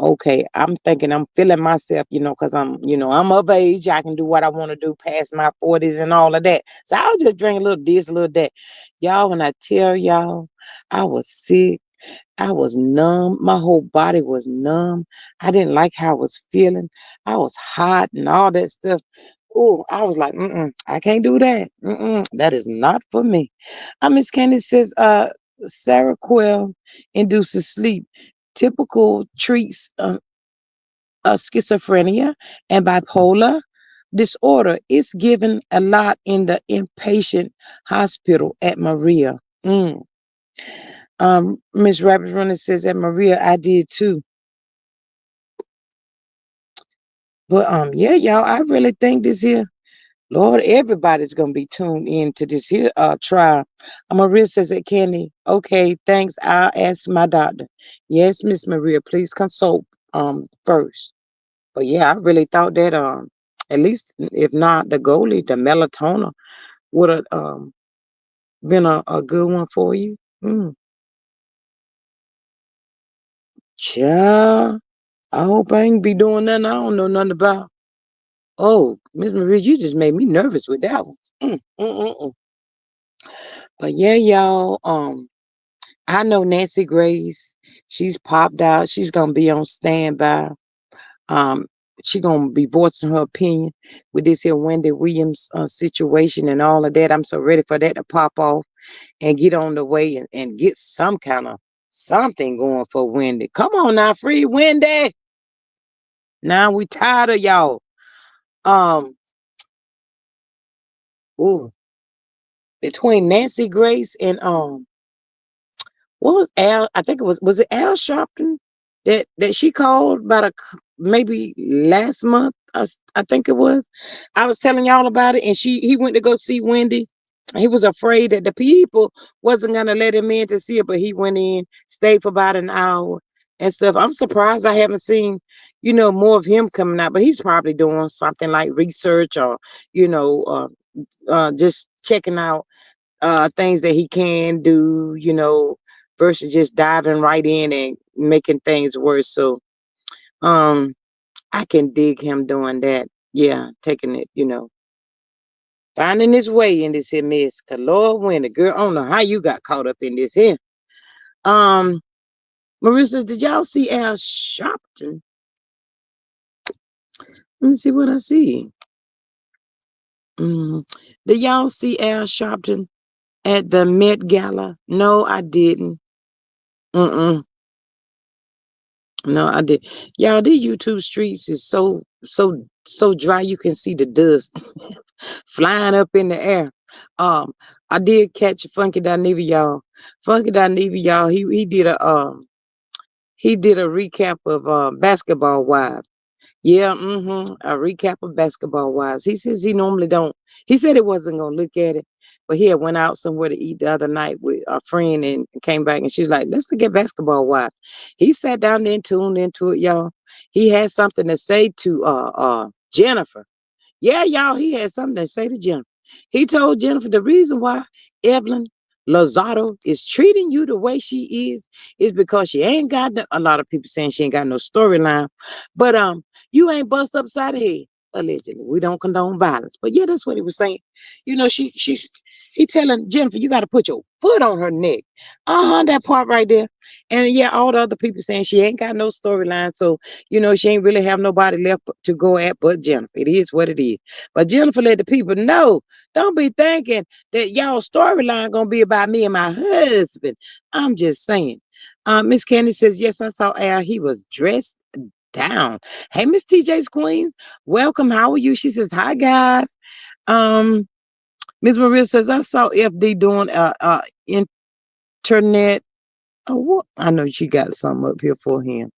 Okay, I'm thinking I'm feeling myself, because I'm of age. I can do what I want to do past my 40s and all of that. So I'll just drink a little this, a little that. Y'all, when I tell y'all, I was sick. I was numb. My whole body was numb. I didn't like how I was feeling. I was hot and all that stuff. Oh, I was like, I can't do that. That is not for me. Miss Candy says, Sarah Quill induces sleep. Typical treats schizophrenia and bipolar disorder. It's given a lot in the inpatient hospital at Maria. Mm. Miss Rabbit Runner says at Maria, I did too. But yeah, y'all, I really think this here, Lord, everybody's gonna be tuned in to this here trial. Maria says at Candy, okay, thanks. I'll ask my doctor. Yes, Miss Maria, please consult first. But yeah, I really thought that at least if not the goalie, the melatonin would have been a good one for you. Mm. Child, I hope I ain't be doing nothing I don't know nothing about. Oh, Miss Marie, you just made me nervous with that one. Mm. But yeah, y'all. I know Nancy Grace. She's popped out. She's gonna be on standby. Um, she gonna be voicing her opinion with this here Wendy Williams situation and all of that. I'm so ready for that to pop off and get on the way and get some kind of something going for Wendy. Come on now, free Wendy. Now we tired of y'all. Um, ooh, between Nancy Grace and what was Al? I think it was it Al Sharpton that she called about maybe last month. I think it was. I was telling y'all about it, and he went to go see Wendy. He was afraid that the people wasn't gonna let him in to see it, but he went in, stayed for about an hour and stuff. I'm surprised I haven't seen, more of him coming out, but he's probably doing something like research or, just checking out things that he can do, versus just diving right in and making things worse. So um I can dig him doing that. Yeah, taking it, finding his way in this here mess. Cause Lord Winter, girl, I don't know how you got caught up in this here. Um Marissa, did y'all see Al Sharpton? Let me see what I see. Mm. Did y'all see Al Sharpton at the Met Gala? No, I didn't. Mm-mm. No, I did. Y'all, these YouTube streets is so dry you can see the dust flying up in the air. Um, I did catch Funky Dinevy, y'all. Funky Dinevy, y'all. He did a recap of Basketball Wives. Yeah, a recap of Basketball Wives. He says he normally don't. He said he wasn't gonna look at it, but he had went out somewhere to eat the other night with a friend and came back and she was like, "Let's look at Basketball Wives." He sat down there and tuned into it, y'all. He had something to say to Jennifer. Yeah, y'all, he had something to say to Jennifer. He told Jennifer the reason why Evelyn Lozado is treating you the way she is because she ain't got a lot of people saying she ain't got no storyline. But you ain't bust upside the head, allegedly. We don't condone violence. But yeah, that's what he was saying. He telling Jennifer, you gotta put your foot on her neck. That part right there. And yeah, all the other people saying she ain't got no storyline. So she ain't really have nobody left to go at but Jennifer. It is what it is. But Jennifer let the people know, don't be thinking that y'all storyline gonna be about me and my husband. I'm just saying. Miss Candy says, yes, I saw Al. He was dressed down. Hey, Miss TJ's Queens, welcome. How are you? She says, hi guys. Um, Miss Maria says, I saw FD doing internet. Oh, what? I know she got something up here for him.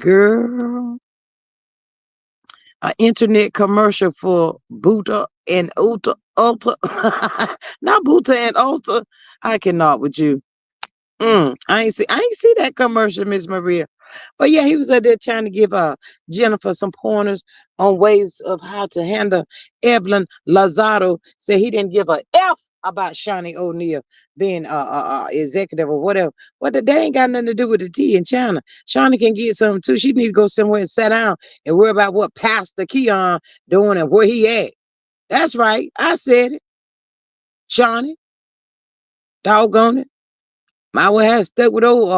Girl, an internet commercial for Buddha and Uta. Ulta, not Buta and Ulta. I cannot with you. I ain't see that commercial, Miss Maria. But yeah, he was out there trying to give Jennifer some pointers on ways of how to handle Evelyn Lazaro. Said he didn't give a F about Shawnee O'Neal being executive or whatever. But that ain't got nothing to do with the tea in China. Shawnee can get something too. She need to go somewhere and sit down and worry about what Pastor Keon doing and where he at. That's right. I said it. Shawnee, doggone it. My way had stuck with old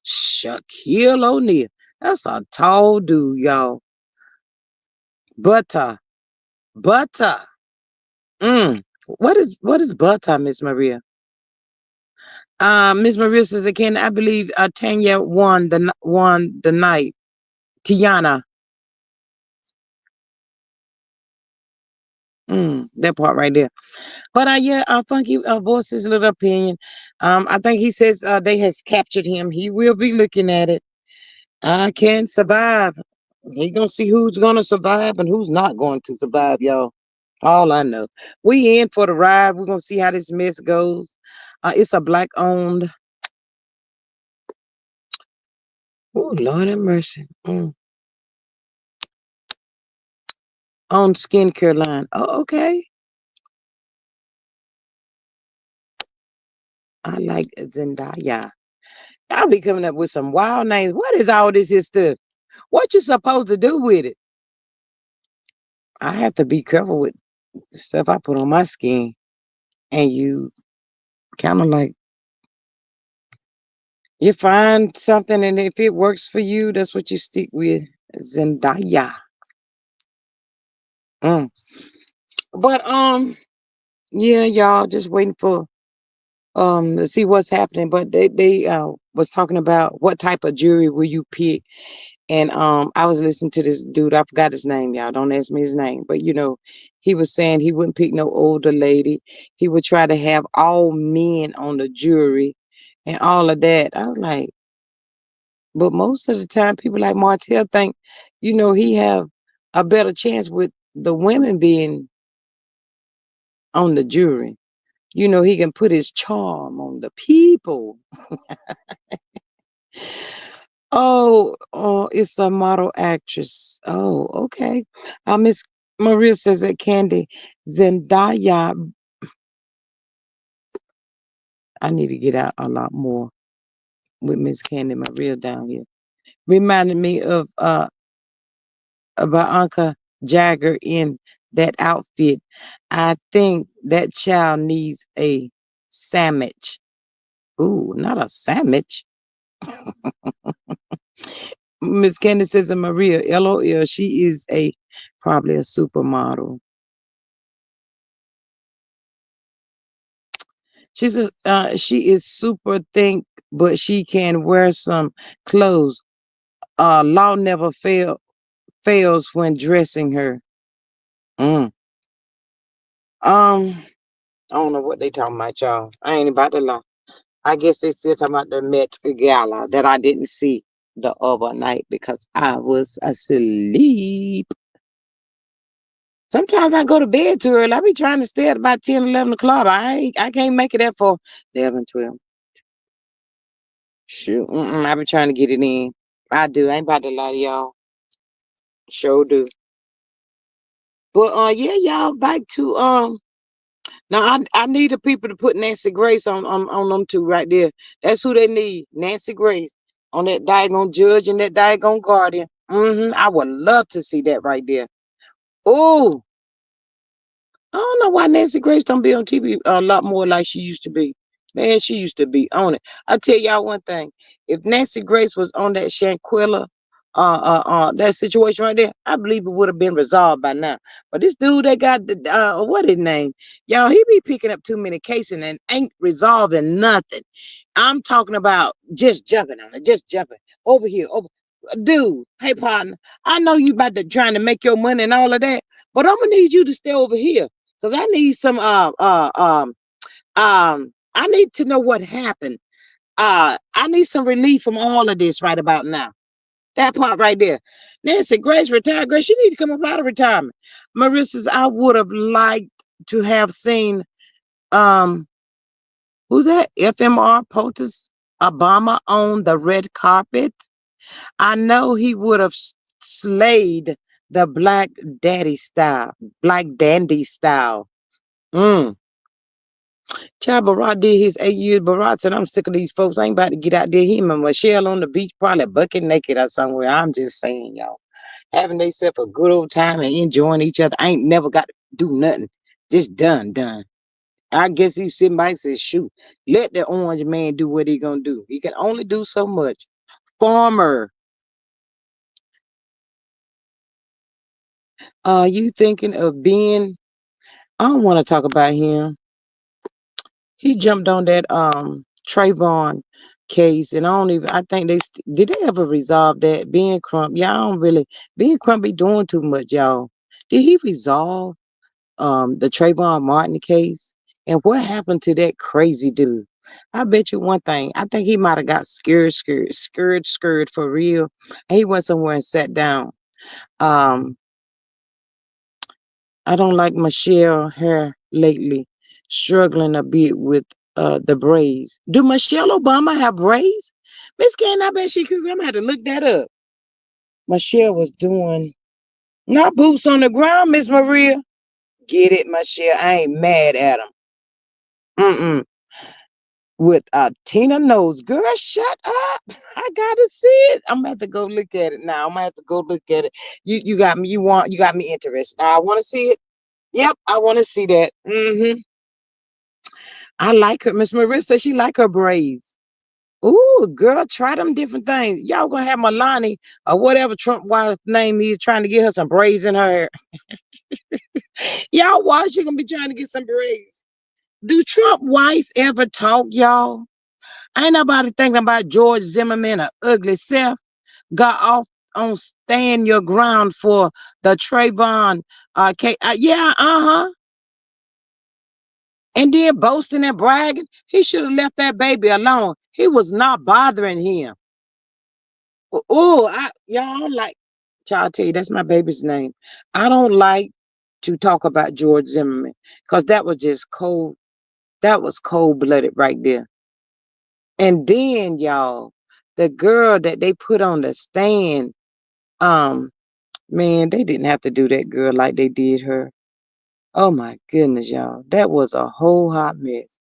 Shaquille O'Neal. That's a tall dude, y'all. Butter. Butter. What is butter, Miss Maria? Miss Maria says again, I believe Tanya won the night. Tiana. That part right there. But yeah, Funky voiced his little opinion. I think he says they has captured him. He will be looking at it. I can survive. He gonna see who's gonna survive and who's not going to survive, y'all. All I know. We in for the ride. We're gonna see how this mess goes. It's a black owned. Oh Lord have mercy. On skincare line. Oh, okay. I like Zendaya. I'll be coming up with some wild names. What is all this here stuff? What you supposed to do with it? I have to be careful with stuff I put on my skin. And you kind of like you find something, and if it works for you, that's what you stick with. Zendaya. Mm. But yeah, y'all just waiting for to see what's happening. But they was talking about what type of jewelry will you pick. And I was listening to this dude, I forgot his name, y'all. Don't ask me his name. But he was saying he wouldn't pick no older lady. He would try to have all men on the jury and all of that. I was like, but most of the time people like Martell think, he have a better chance with the women being on the jury. He can put his charm on the people. Oh, it's a model actress. Oh, okay. Miss Maria says that Candy Zendaya. I need to get out a lot more with Miss Candy Maria down here. Reminded me of Bianca Jagger in that outfit. I think that child needs a sandwich. Ooh, not a sandwich. Miss Candy says that Maria, LOL, she is probably a supermodel. She is super think, but she can wear some clothes. Law never fails when dressing her. Mm. Um, I don't know what they talking about, y'all. I ain't about to lie. I guess they still talking about the Met Gala that I didn't see the other night because I was asleep. Sometimes I go to bed too early. I be trying to stay at about 10, 11 o'clock. I can't make it there for 11, 12. Shoot. I be trying to get it in. I do. I ain't about to lie to y'all. Sure do. But yeah, y'all back to now I need the people to put Nancy Grace on them two right there. That's who they need. Nancy Grace on that daggone judge and that daggone guardian. I would love to see that right there. Oh, I don't know why Nancy Grace don't be on TV a lot more like she used to be. Man, she used to be on it. I tell y'all one thing: if Nancy Grace was on that Shanquilla, that situation right there, I believe it would have been resolved by now. But this dude that got the what his name, y'all, he be picking up too many cases and ain't resolving nothing. I'm talking about just jumping on it, just jumping over here, over. Dude, hey partner, I know you about to trying to make your money and all of that, but I'm gonna need you to stay over here. Cause I need some I need to know what happened. I need some relief from all of this right about now. That part right there. Nancy Grace retired. Grace, you need to come up out of retirement. Marissa's, I would have liked to have seen um who's that? FMR POTUS Obama on the red carpet. I know he would have slayed the black dandy style. Mm. Child Barack did his 8 years. Barack said, I'm sick of these folks. I ain't about to get out there. Him and Michelle on the beach, probably bucket naked or somewhere. I'm just saying, y'all. Having themselves a good old time and enjoying each other. I ain't never got to do nothing. Just done. I guess he sitting back and says, shoot, let the orange man do what he gonna do. He can only do so much. Farmer, you thinking of being, I don't want to talk about him. He jumped on that Trayvon case, and I think did they ever resolve that? Ben Crump, yeah, I don't really Ben Crump be doing too much, y'all. Did he resolve the Trayvon Martin case? And what happened to that crazy dude? I bet you one thing. I think he might have got scared for real. And he went somewhere and sat down. Um, I don't like Michelle hair lately, struggling a bit with the braids. Do Michelle Obama have braids? Miss Cannon, I bet she could. I'm gonna have to look that up. Michelle was doing not boots on the ground, Miss Maria. Get it, Michelle. I ain't mad at him. Mm-mm. With Tina Knows. Girl, shut up. I gotta see it. I'm gonna have to go look at it now. I'm gonna have to go look at it. You got me, you got me interested. Now I wanna see it. Yep, I wanna see that. I like her. Miss Marissa, she like her braids. Ooh, girl, try them different things. Y'all gonna have Milani or whatever Trump wife name is trying to get her some braids in her hair. Y'all watch, she gonna be trying to get some braids. Do Trump wife ever talk, y'all? Ain't nobody thinking about George Zimmerman, a ugly self, got off on stand your ground for the Trayvon case. Yeah, and then boasting and bragging. He should have left that baby alone. He was not bothering him. Oh, y'all don't like, child, tell you that's my baby's name. I don't like to talk about George Zimmerman because that was just cold. That was cold blooded right there. And then y'all, the girl that they put on the stand, um, man, they didn't have to do that girl like they did her. Oh my goodness, y'all, that was a whole hot mess.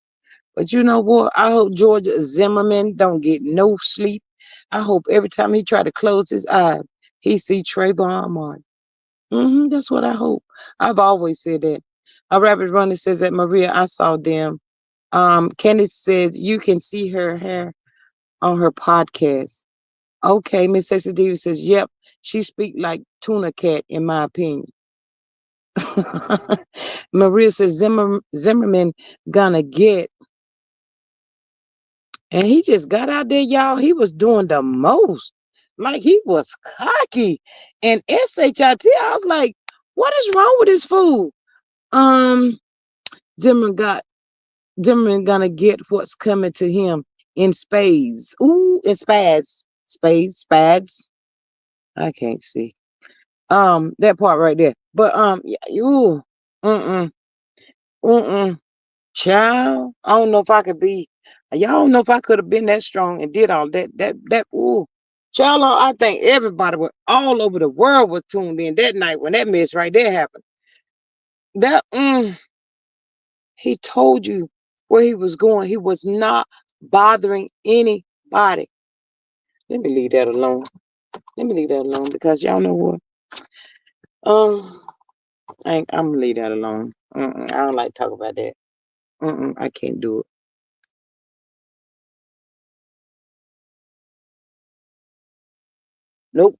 But you know what? I hope George Zimmerman don't get no sleep. I hope every time he try to close his eyes, he see Trayvon Martin. That's what I hope. I've always said that. A rabbit runner says that Maria, I saw them. Candice says you can see her hair on her podcast. Okay, Miss Sexy Diva says, yep, she speak like tuna cat in my opinion. Maria says Zimmerman gonna get. And he just got out there, y'all. He was doing the most. Like he was cocky. And SHIT, I was like, what is wrong with this fool? Um, Zimmerman gonna get what's coming to him in spades. Ooh, in spads. Spads. I can't see. That part right there. But yeah, ooh, mm-mm, mm-mm. Child, I don't know if I could be. Y'all don't know if I could have been that strong and did all that. Ooh, child, I think everybody all over the world was tuned in that night when that mess right there happened. That he told you where he was going. He was not bothering anybody. Let me leave that alone. Let me leave that alone because y'all know what? Um, I'm gonna leave that alone. I don't like to talk about that. I can't do it. Nope.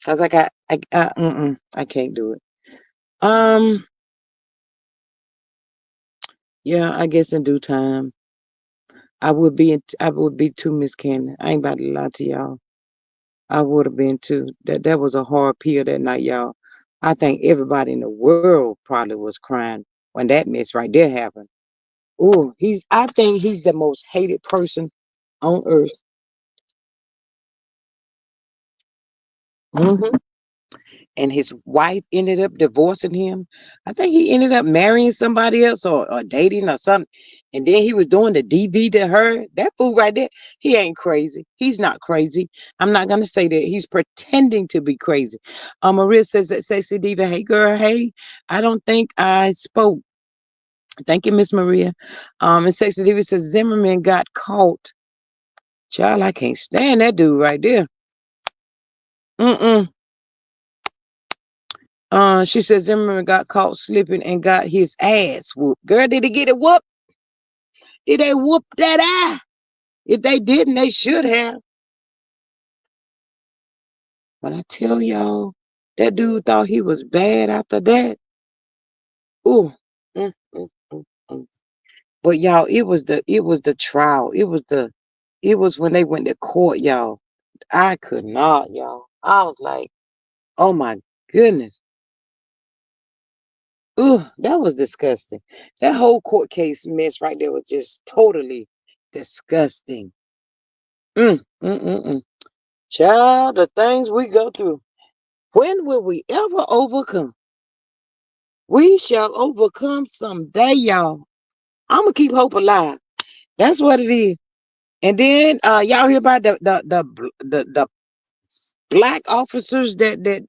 Cause I can't do it. Um, yeah, I guess in due time, I would be too, Miss Cannon. I ain't about to lie to y'all. I would have been too. That was a hard pill that night, y'all. I think everybody in the world probably was crying when that mess right there happened. Oh, I think he's the most hated person on earth. hmm and his wife ended up divorcing him. I think he ended up marrying somebody else or dating or something. And then he was doing the DV to her. That fool right there, he ain't crazy. He's not crazy. I'm not gonna say that. He's pretending to be crazy. Maria says that Sexy Diva, hey girl, hey. I don't think I spoke. Thank you, Miss Maria. And Sexy Diva says Zimmerman got caught. Child, I can't stand that dude right there. Mm-mm. She says Zimmerman got caught slipping and got his ass whooped. Girl, did he get it whooped? Did they whoop that eye? If they didn't, they should have. But I tell y'all, that dude thought he was bad after that. Ooh. Mm, mm, mm, mm. But y'all, it was the trial. It was when they went to court, y'all. I could not, y'all. I was like, oh my goodness. Ooh, that was disgusting. That whole court case mess right there was just totally disgusting. Mm, mm, mm, mm. Child, the things we go through. When will we ever overcome? We shall overcome someday, y'all. I'm gonna keep hope alive. That's what it is. And then y'all hear about the black officers that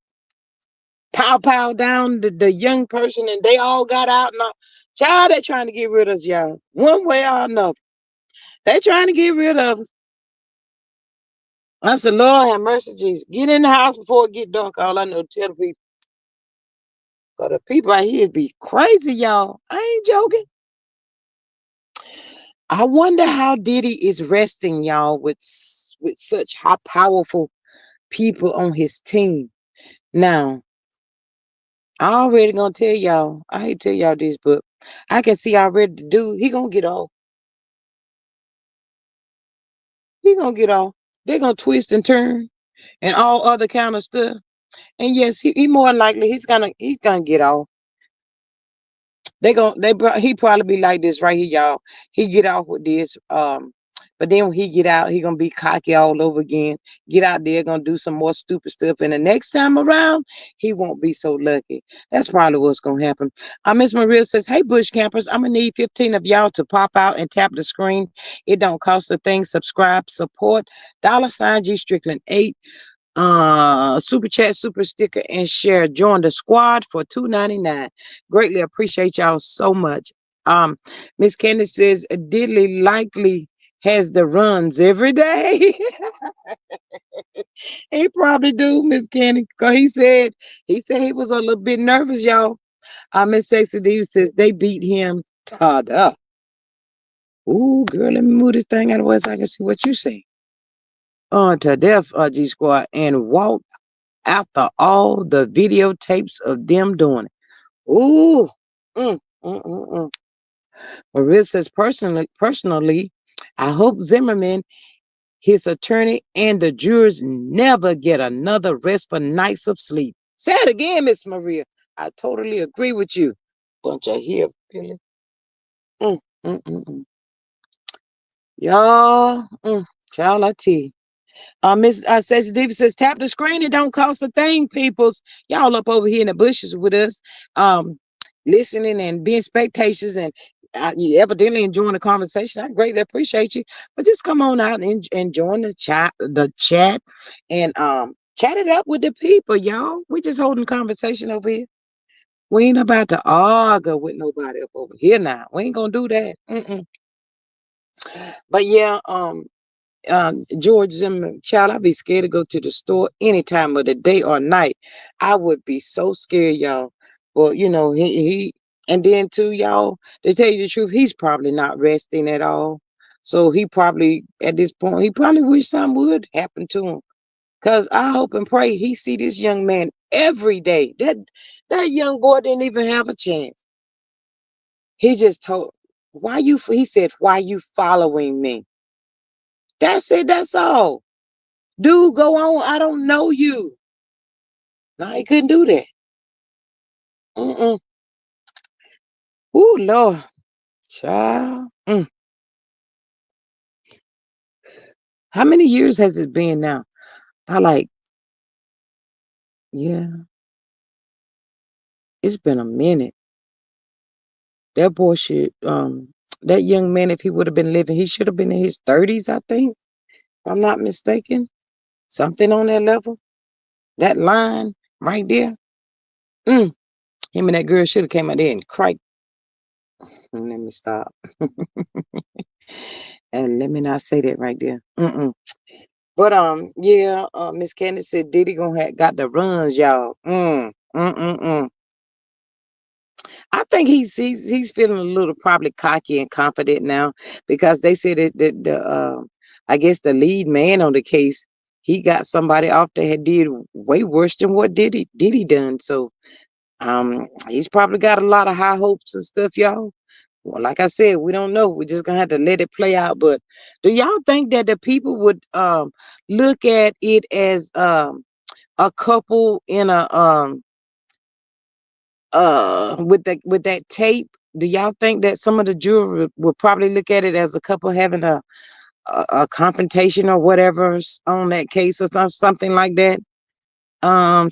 pow down the young person and they all got out and all. Child, they trying to get rid of us, y'all. One way or another. They trying to get rid of us. I said, Lord have mercy, Jesus. Get in the house before it get dark. All I know, tell the people. Cause the people out here be crazy, y'all. I ain't joking. I wonder how Diddy is resting, y'all, with such high powerful people on his team. Now, I already gonna tell y'all. I hate to tell y'all this, but I can see already the dude. He gonna get off. He gonna get off. They gonna twist and turn and all other kind of stuff. And yes, he more likely he's gonna get off. He probably be like this right here, y'all. He get off with this, but then when he get out, he gonna be cocky all over again. Get out there, gonna do some more stupid stuff, and the next time around, he won't be so lucky. That's probably what's gonna happen. Miss Maria says, "Hey, Bush campers, I'm gonna need 15 of y'all to pop out and tap the screen. It don't cost a thing. Subscribe, support. $ G Strickland 8." Super chat, super sticker, and share. Join the squad for $2.99. Greatly appreciate y'all so much. Um, Miss Candace says Diddley likely has the runs every day. He probably do, Miss Candace, because he said he was a little bit nervous, y'all. Miss Sexy D says they beat him tied up. Ooh, girl, let me move this thing out of the way so I can see what you say. To death, G Squad, and walk after all the videotapes of them doing it. Ooh. Mm, mm, mm, mm. Maria says personally, I hope Zimmerman, his attorney, and the jurors never get another restful nights of sleep. Say it again, Miss Maria. I totally agree with you. Bunch of here, Billy. Mm, mm, mm, mm. Y'all, child, I tell you. Miss Stacey Davis says, tap the screen. It don't cost a thing, peoples. Y'all up over here in the bushes with us, listening and being spectators and you evidently enjoying the conversation. I greatly appreciate you. But just come on out and join the chat, and chat it up with the people, y'all. We just holding conversation over here. We ain't about to argue with nobody up over here now. We ain't gonna do that. Mm-mm. But yeah, George Zimmerman, child, I'd be scared to go to the store any time of the day or night. I would be so scared, y'all. Well, and then too, y'all, to tell you the truth, he's probably not resting at all. So he probably, at this point, he probably wish something would happen to him. Cause I hope and pray he see this young man every day. That young boy didn't even have a chance. He just told, he said, why you following me? That's it. That's all. Dude, go on. I don't know you. No, he couldn't do that. Mm-mm. Ooh, Lord. Child. How many years has it been now? I like Yeah, it's been a minute. That boy should, that young man, if he would have been living, he should have been in his 30s, I think, if I'm not mistaken. Something on that level. That line right there. Mm, him and that girl should have came out there and cried. Let me stop. And let me not say that right there. Mm-mm. But yeah, Miss Candace said Diddy gonna have got the runs, y'all. Mm. I think he's feeling a little probably cocky and confident now because they said that the I guess the lead man on the case, he got somebody off that had did way worse than what Diddy done. So he's probably got a lot of high hopes and stuff, y'all. Well, like I said, we don't know. We're just gonna have to let it play out. But do y'all think that the people would look at it as a couple in a with that tape? Do y'all think that some of the jury would probably look at it as a couple having a confrontation or whatever on that case or something like that?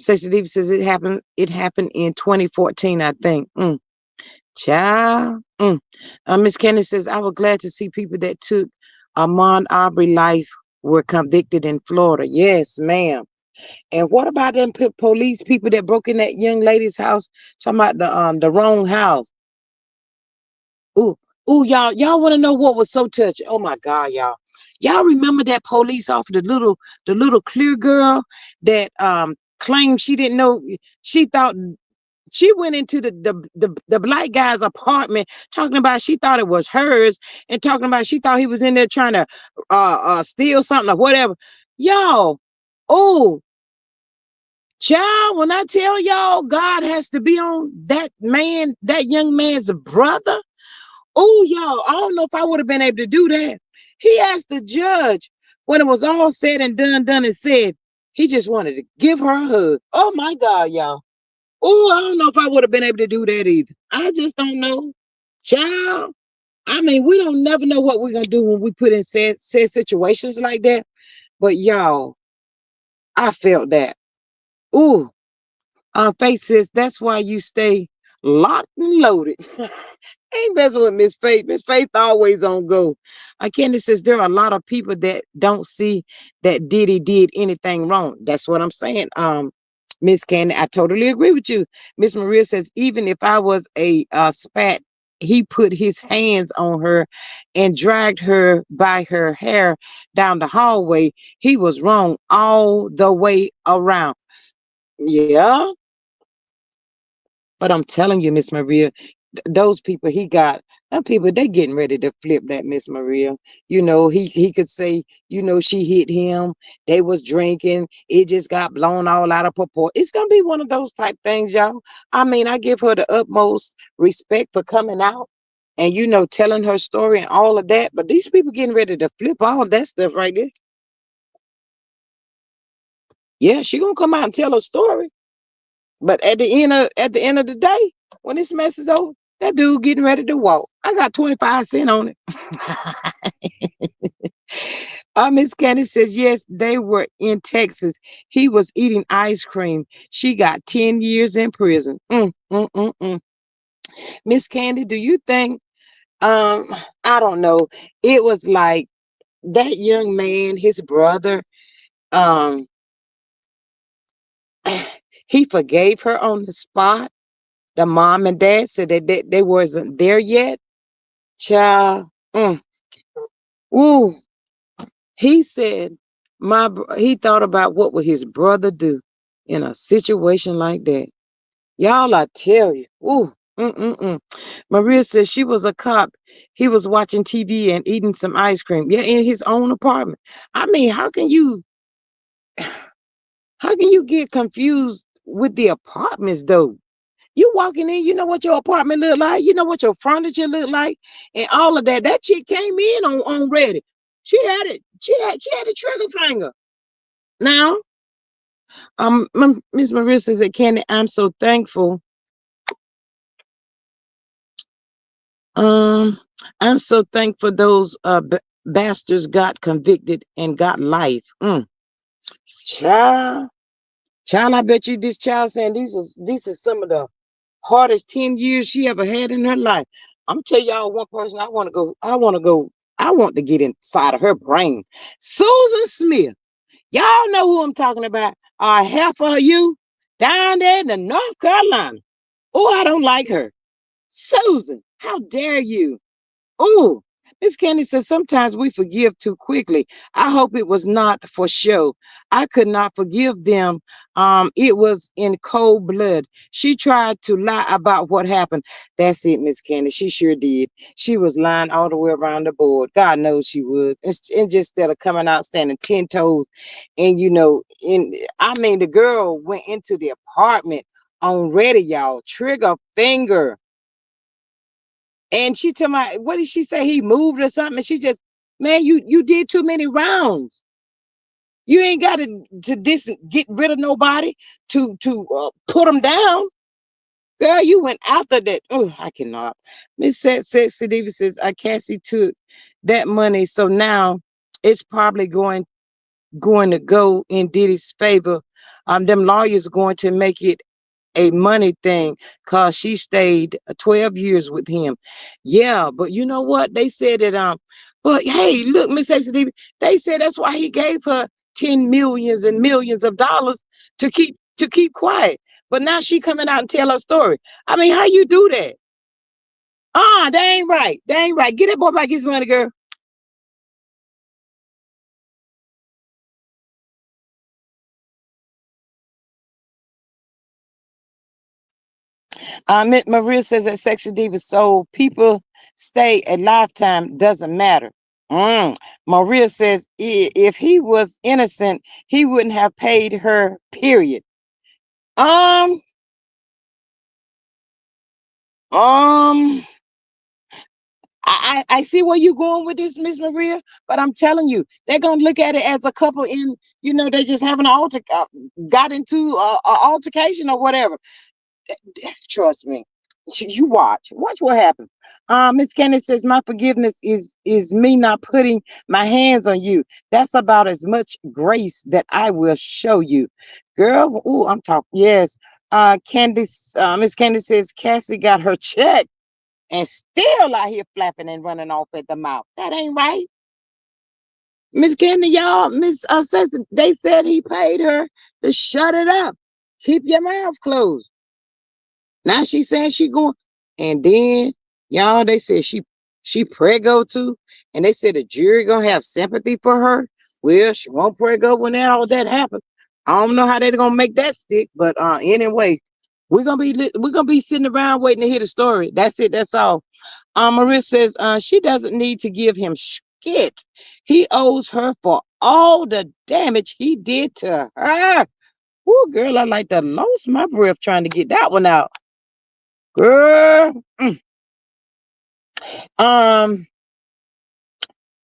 Sister Diva says it happened in 2014, I think. Child. Miss Kenny says, I was glad to see people that took Ahmaud Arbery life were convicted in Florida. Yes, ma'am. And what about them police people that broke in that young lady's house? Talking about the wrong house. Ooh, ooh, y'all want to know what was so touching? Oh my God, y'all. Y'all remember that police officer, the little clear girl that claimed she didn't know, she thought she went into the black guy's apartment talking about she thought it was hers and talking about she thought he was in there trying to steal something or whatever. Y'all, oh, child, when I tell y'all God has to be on that man, that young man's brother. Oh, y'all, I don't know if I would have been able to do that. He asked the judge when it was all said and done and said he just wanted to give her a hug. Oh my God, y'all. Oh, I don't know if I would have been able to do that either. I just don't know. Child, I mean, we don't never know what we're gonna do when we put in said situations like that. But y'all, I felt that. Ooh, Faith says that's why you stay locked and loaded. Ain't messing with Miss Faith. Miss Faith always on go. Candy says there are a lot of people that don't see that Diddy did anything wrong. That's what I'm saying. Miss Candy, I totally agree with you. Miss Maria says even if I was a spat, he put his hands on her and dragged her by her hair down the hallway. He was wrong all the way around. Yeah, but I'm telling you, Miss Maria, those people he got, them people they getting ready to flip that, Miss Maria. He could say, she hit him. They was drinking. It just got blown all out of proportion. It's gonna be one of those type things, y'all. I mean, I give her the utmost respect for coming out and telling her story and all of that. But these people getting ready to flip all that stuff right there. Yeah, she gonna come out and tell her story. But at the end of the day, when this mess is over, that dude getting ready to walk. I got 25 cents on it. Miss Candy says yes, they were in Texas. He was eating ice cream. She got 10 years in prison. Miss Candy, do you think um I don't know. It was like that young man, his brother, um he forgave her on the spot. The mom and dad said that they wasn't there yet. Child, ooh, he said he thought about what would his brother do in a situation like that. Y'all, I tell you, ooh, Maria says she was a cop. He was watching TV and eating some ice cream. Yeah, in his own apartment. I mean, how can you get confused with the apartments though? You walking in, you know what your apartment look like, you know what your furniture look like, and all of that. That chick came in on ready. She had it. She had the trigger finger. Now, Miss Maria says that Candy, I'm so thankful. Um, I'm so thankful those bastards got convicted and got life. Child. Child, I bet you this child saying these are some of the hardest 10 years she ever had in her life. I'm tell y'all one person I want to get inside of her brain. Susan Smith. Y'all know who I'm talking about. Half of you down there in the North Carolina. Oh, I don't like her. Susan, how dare you? Oh, Miss Candy says sometimes we forgive too quickly. I hope it was not for show. I could not forgive them. It was in cold blood. She tried to lie about what happened. That's it, Miss Candy. She sure did. She was lying all the way around the board. God knows she was. And just instead of coming out standing 10 toes, and I mean, the girl went into the apartment on ready, y'all. Trigger finger. And she told me, what did she say? He moved or something. And she just, man, you did too many rounds. You ain't got to get rid of nobody to put them down. Girl, you went after that. Oh, I cannot. Miss Sexy Diva says, I Cassie took that money. So now it's probably going to go in Diddy's favor. Them lawyers going to make it a money thing because she stayed 12 years with him. Yeah, but you know what? They said that but hey, look, Miss XD, they said that's why he gave her 10 millions and millions of dollars to keep quiet. But now she coming out and tell her story. I mean, how you do that? That ain't right. That ain't right. Get that boy back his money, girl. Maria says that Sexy Diva, so people stay a lifetime, doesn't matter. Mm. Maria says if he was innocent, he wouldn't have paid her, period. Um, um, I see where you're going with this, Miss Maria, but I'm telling you, they're gonna look at it as a couple they just having got into a altercation or whatever. Trust me. You watch what happens. Miss Kennedy says my forgiveness is me not putting my hands on you. That's about as much grace that I will show you, girl. Ooh, I'm talking. Yes. Candice, Miss Candy says Cassie got her check and still out here flapping and running off at the mouth. That ain't right, Miss Candy. Y'all, Miss says they said he paid her to shut it up. Keep your mouth closed. Now she saying she going, and then y'all they said she prego too, and they said the jury gonna have sympathy for her. Well, she won't prego when all that happens. I don't know how they're gonna make that stick, but anyway, we're gonna be sitting around waiting to hear the story. That's it. That's all. Maria says she doesn't need to give him shit. He owes her for all the damage he did to her. Woo, girl, I like to lost my breath trying to get that one out. Girl, um,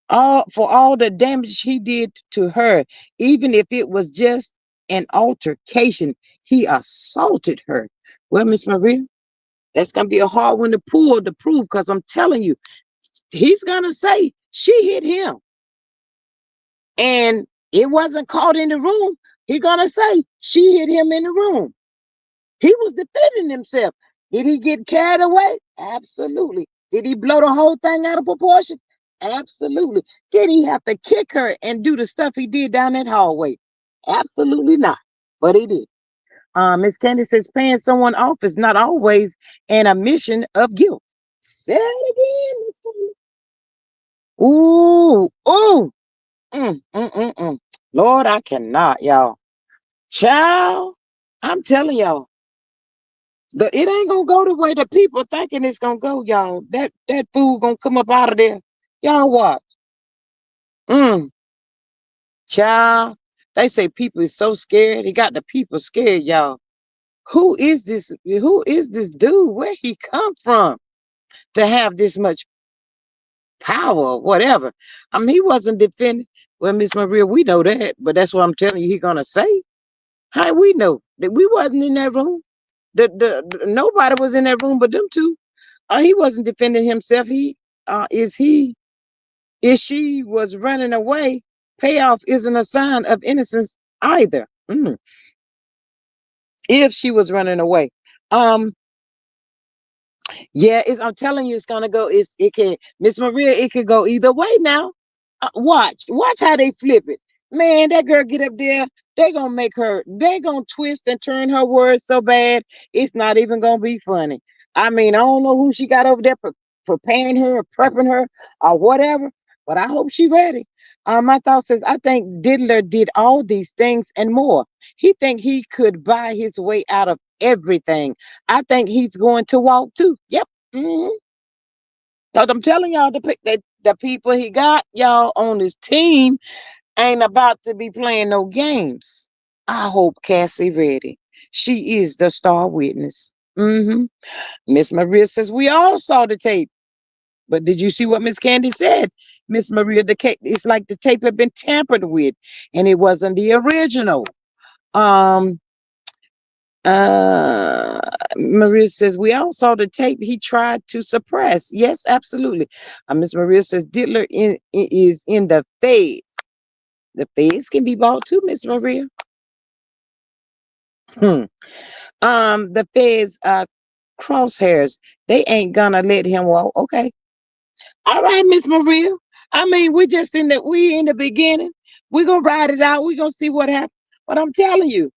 all the damage he did to her, even if it was just an altercation, he assaulted her. Well, Miss Maria, that's gonna be a hard one to pull to prove because I'm telling you, he's gonna say she hit him, and it wasn't caught in the room. He's gonna say she hit him in the room. He was defending himself. Did he get carried away? Absolutely. Did he blow the whole thing out of proportion? Absolutely. Did he have to kick her and do the stuff he did down that hallway? Absolutely not. But he did. Miss Candy says paying someone off is not always an admission of guilt. Say it again, Miss Candy. Ooh, ooh. Mm. Lord, I cannot, y'all. Child, I'm telling y'all. It ain't gonna go the way the people thinking it's gonna go, y'all. That fool gonna come up out of there. Y'all watch. Mm, child. They say people is so scared. He got the people scared, y'all. Who is this? Who is this dude? Where he come from to have this much power or whatever? I mean, he wasn't defending. Well, Miss Maria, we know that, but that's what I'm telling you. He gonna say. How we know that we wasn't in that room? Nobody was in that room but them two. He wasn't defending himself. Is she was running away. Payoff isn't a sign of innocence either. if she was running away. Um, yeah, I'm telling you, it's gonna go. It can, Miss Maria. It could go either way now. Watch how they flip it, man. That girl get up there. They gonna make her. They gonna twist and turn her words so bad. It's not even gonna be funny. I mean, I don't know who she got over there preparing her or prepping her or whatever, but I hope she ready. My thought says I think Diddler did all these things and more. He think he could buy his way out of everything. I think he's going to walk too. Yep. Hmm. Cause I'm telling y'all, the people he got y'all on his team ain't about to be playing no games. I hope Cassie ready. She is the star witness. Hmm. Miss Maria says we all saw the tape, but did you see what Miss Candy said? Miss Maria, it's like the tape had been tampered with, and it wasn't the original. Um, Uh, Maria says, we all saw the tape he tried to suppress. Yes, absolutely. Miss Maria says, Diddler is in the feds. The feds can be bought too, Miss Maria. Hmm. The feds, crosshairs, they ain't gonna let him walk. Okay. All right, Miss Maria. I mean, we in the beginning. We're gonna ride it out. We're gonna see what happens. But I'm telling you,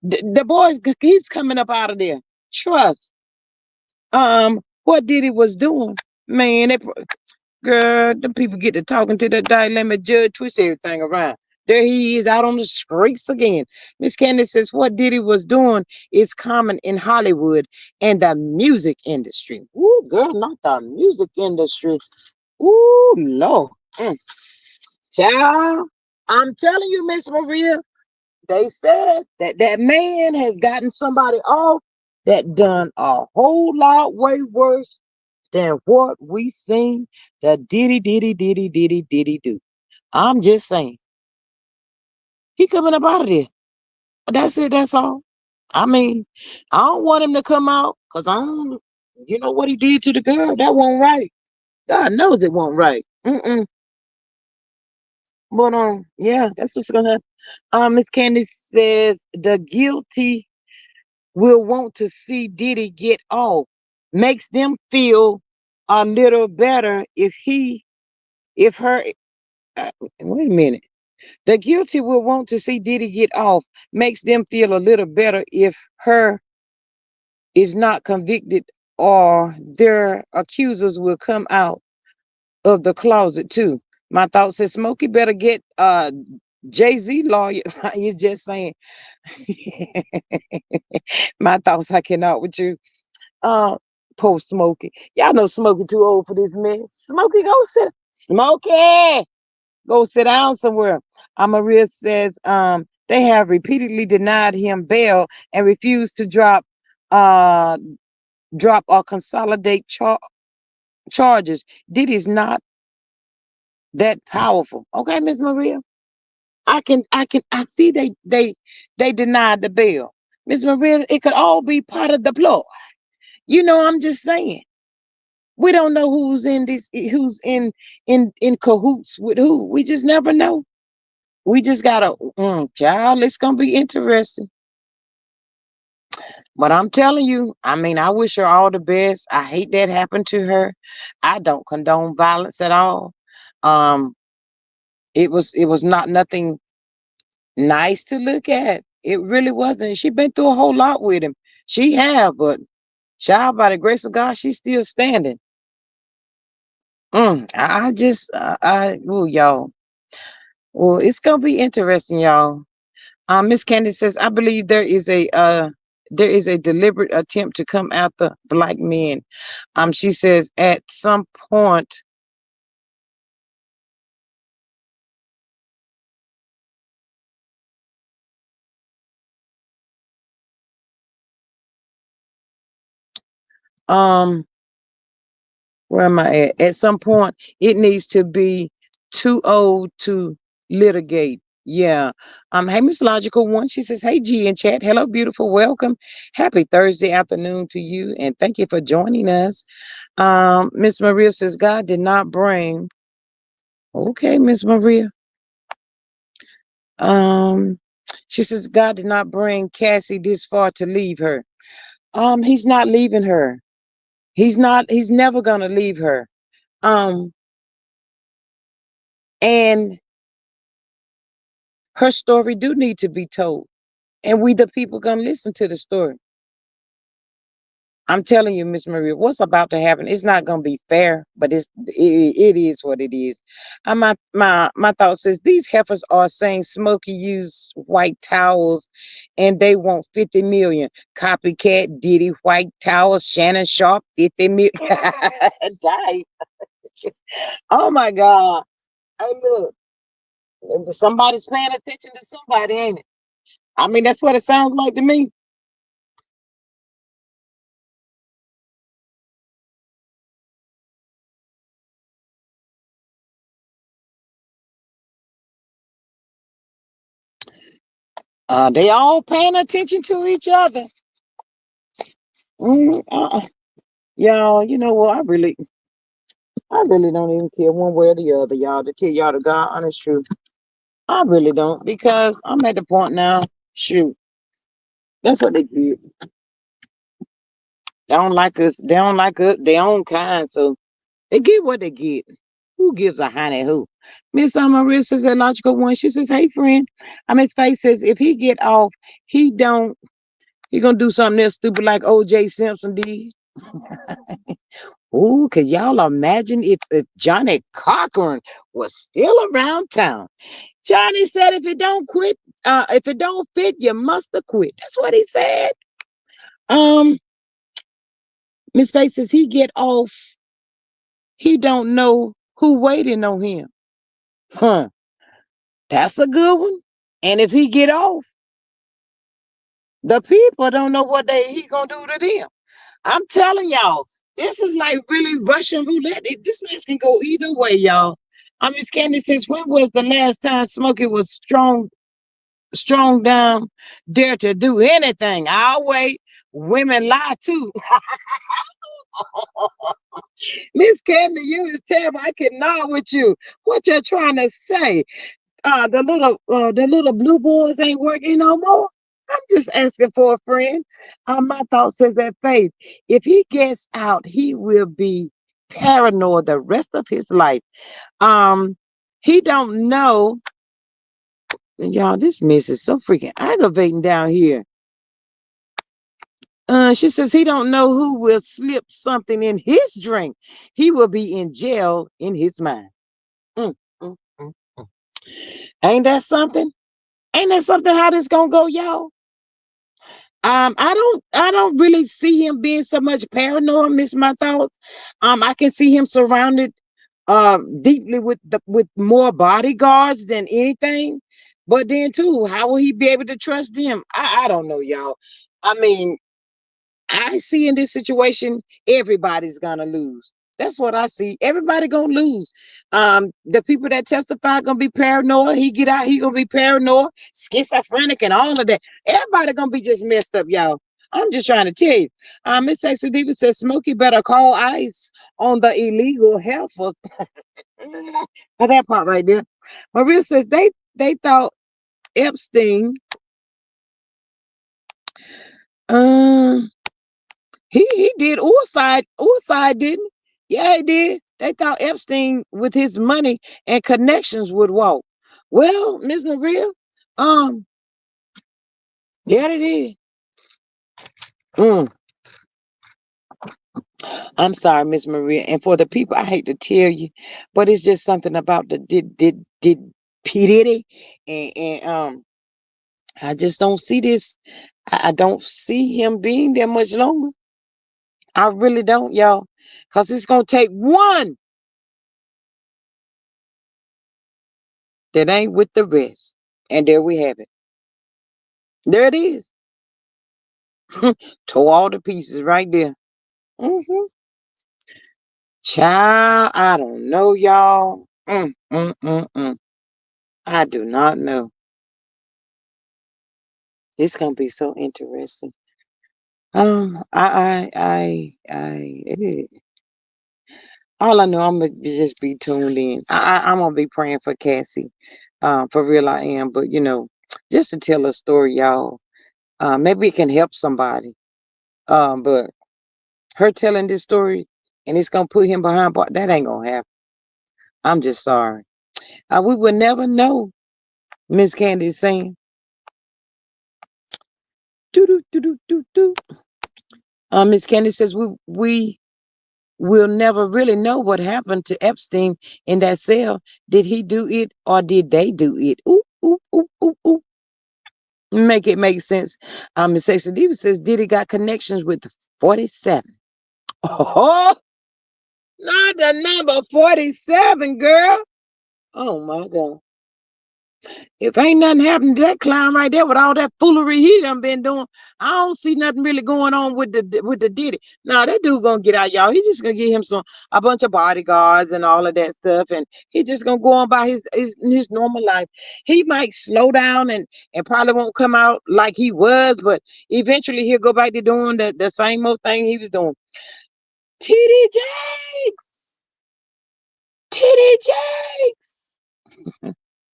the boys, he's coming up out of there. Trust. What Diddy was doing, man, girl, the people get to talking to that dilemma judge, twist everything around. There he is out on the streets again. Miss Candace says what Diddy was doing is common in Hollywood and the music industry. Ooh, girl, not the music industry. Ooh, Lord. Mm. Child, I'm telling you, Miss Maria, they said that that man has gotten somebody off that done a whole lot way worse than what we seen the diddy do. I'm just saying. He coming up out of there. That's it, that's all. I mean, I don't want him to come out because I don't, you know what he did to the girl? That wasn't right. God knows it wasn't right. Mm-mm. But yeah, that's what's gonna happen. Miss Candy says the guilty will want to see Diddy get off. Makes them feel a little better if her, wait a minute. The guilty will want to see Diddy get off. Makes them feel a little better if her is not convicted or their accusers will come out of the closet too. My thought says Smokey better get Jay-Z lawyer. You're just saying. My thoughts I cannot with you. Uh, poor Smokey. Y'all know Smokey too old for this mess. Smokey, go sit down somewhere. Maria says, they have repeatedly denied him bail and refused to uh drop or consolidate charges. Diddy's not that powerful. Okay, Miss Maria. I see they denied the bail. Miss Maria, it could all be part of the plot. You know, I'm just saying. We don't know who's in cahoots with who. We just never know. We just gotta, child. It's gonna be interesting. But I'm telling you, I mean, I wish her all the best. I hate that happened to her. I don't condone violence at all. Um, it was not nothing nice to look at. It really wasn't. She been through a whole lot with him. She have, but child, by the grace of God, she's still standing. I just, ooh, y'all. Well, it's gonna be interesting, y'all. Miss Candy says, I believe there is a deliberate attempt to come after black men. She says at some point, um, where am I at? At some point, it needs to be too old to litigate. Yeah. Hey, Miss Logical One. She says, hey, G in chat. Hello, beautiful. Welcome. Happy Thursday afternoon to you. And thank you for joining us. Miss Maria says, God did not bring. Okay, Miss Maria. Um, She says God did not bring Cassie this far to leave her. He's not leaving her. He's never gonna leave her. Um, and her story do need to be told. And we the people gonna listen to the story. I'm telling you, Miss Maria, what's about to happen? It's not gonna be fair, but it is what it is. My thought says these heifers are saying Smokey used white towels, and they want 50 million. Copycat Diddy white towels. Shannon Sharp 50 million. Die. Oh my God! Hey, look, somebody's paying attention to somebody, ain't it? I mean, that's what it sounds like to me. They all paying attention to each other. Y'all, you know what? I really don't even care one way or the other, y'all. To tell y'all the God honest truth, I really don't because I'm at the point now. Shoot, that's what they get. They don't like us. They don't like us. Their own kind, so they get what they get. Who gives a honey who? Miss Maria says that logical one. She says, "Hey, friend." His face says, "If he get off, he don't. He gonna do something else stupid like O.J. Simpson did." Ooh, could y'all imagine if Johnny Cochran was still around town? Johnny said, if it don't fit, you must have quit. That's what he said. Um, Miss Faces, he get off. He don't know who waiting on him. Huh. That's a good one. And if he get off, the people don't know what he gonna do to them. I'm telling y'all, this is like really Russian roulette. This mess can go either way, y'all. Miss Candy says, when was the last time Smokey was strong down, dare to do anything? I'll wait. Women lie too. Miss Candy, you is terrible. I cannot with you. What you're trying to say? The little blue boys ain't working no more. I'm just asking for a friend. My thought says that Faith, if he gets out, he will be paranoid the rest of his life. Um, he don't know, y'all. This mess is so freaking aggravating down here. She says he don't know who will slip something in his drink. He will be in jail in his mind. Mm, mm, mm, mm. Ain't that something? Ain't that something? How this gonna go, y'all? I don't really see him being so much paranoid. Miss my thoughts. I can see him surrounded deeply with more bodyguards than anything. But then too, how will he be able to trust them? I don't know, y'all. I mean, I see in this situation, everybody's gonna lose. That's what I see. Everybody gonna lose. The people that testify gonna be paranoid. He get out, he gonna be paranoid, schizophrenic, and all of that. Everybody gonna be just messed up, y'all. I'm just trying to tell you. Miss Sexy Diva says Smokey better call ICE on the illegal heifers. That part right there. Maria says they thought Epstein. Um. He did suicide, didn't he? Yeah, he did. They thought Epstein, with his money and connections, would walk. Well, Miss Maria, um, yeah, they did. Mm, I'm sorry, Miss Maria, and for the people, I hate to tell you, but it's just something about the did P Diddy, and I just don't see this. I don't see him being there much longer. I really don't, y'all, because it's gonna take one that ain't with the rest. And there we have it. There it is. Tore all the pieces right there. Hmm. Child, I don't know, y'all. I do not know. It's gonna be so interesting. It is. All I know, I'm gonna just be tuned in. I'm gonna be praying for Cassie. For real, I am. But just to tell a story, y'all. Maybe it can help somebody. But her telling this story and it's gonna put him behind bars, that ain't gonna happen. I'm just sorry. We will never know. Miss Candy is saying, doo doo doo doo doo doo. Miss Candy says we will never really know what happened to Epstein in that cell. Did he do it or did they do it? Ooh, ooh, ooh, ooh, ooh. Make it make sense. Miss Sexy Diva says Diddy got connections with 47. Oh, not the number 47, girl. Oh my God. If ain't nothing happened to that clown right there with all that foolery he done been doing, I don't see nothing really going on with the Diddy. Nah, that dude gonna get out, y'all. He just gonna get him a bunch of bodyguards and all of that stuff, and he just gonna go on by his normal life. He might slow down and probably won't come out like he was, but eventually he'll go back to doing the same old thing he was doing. TD Jakes, TD Jakes,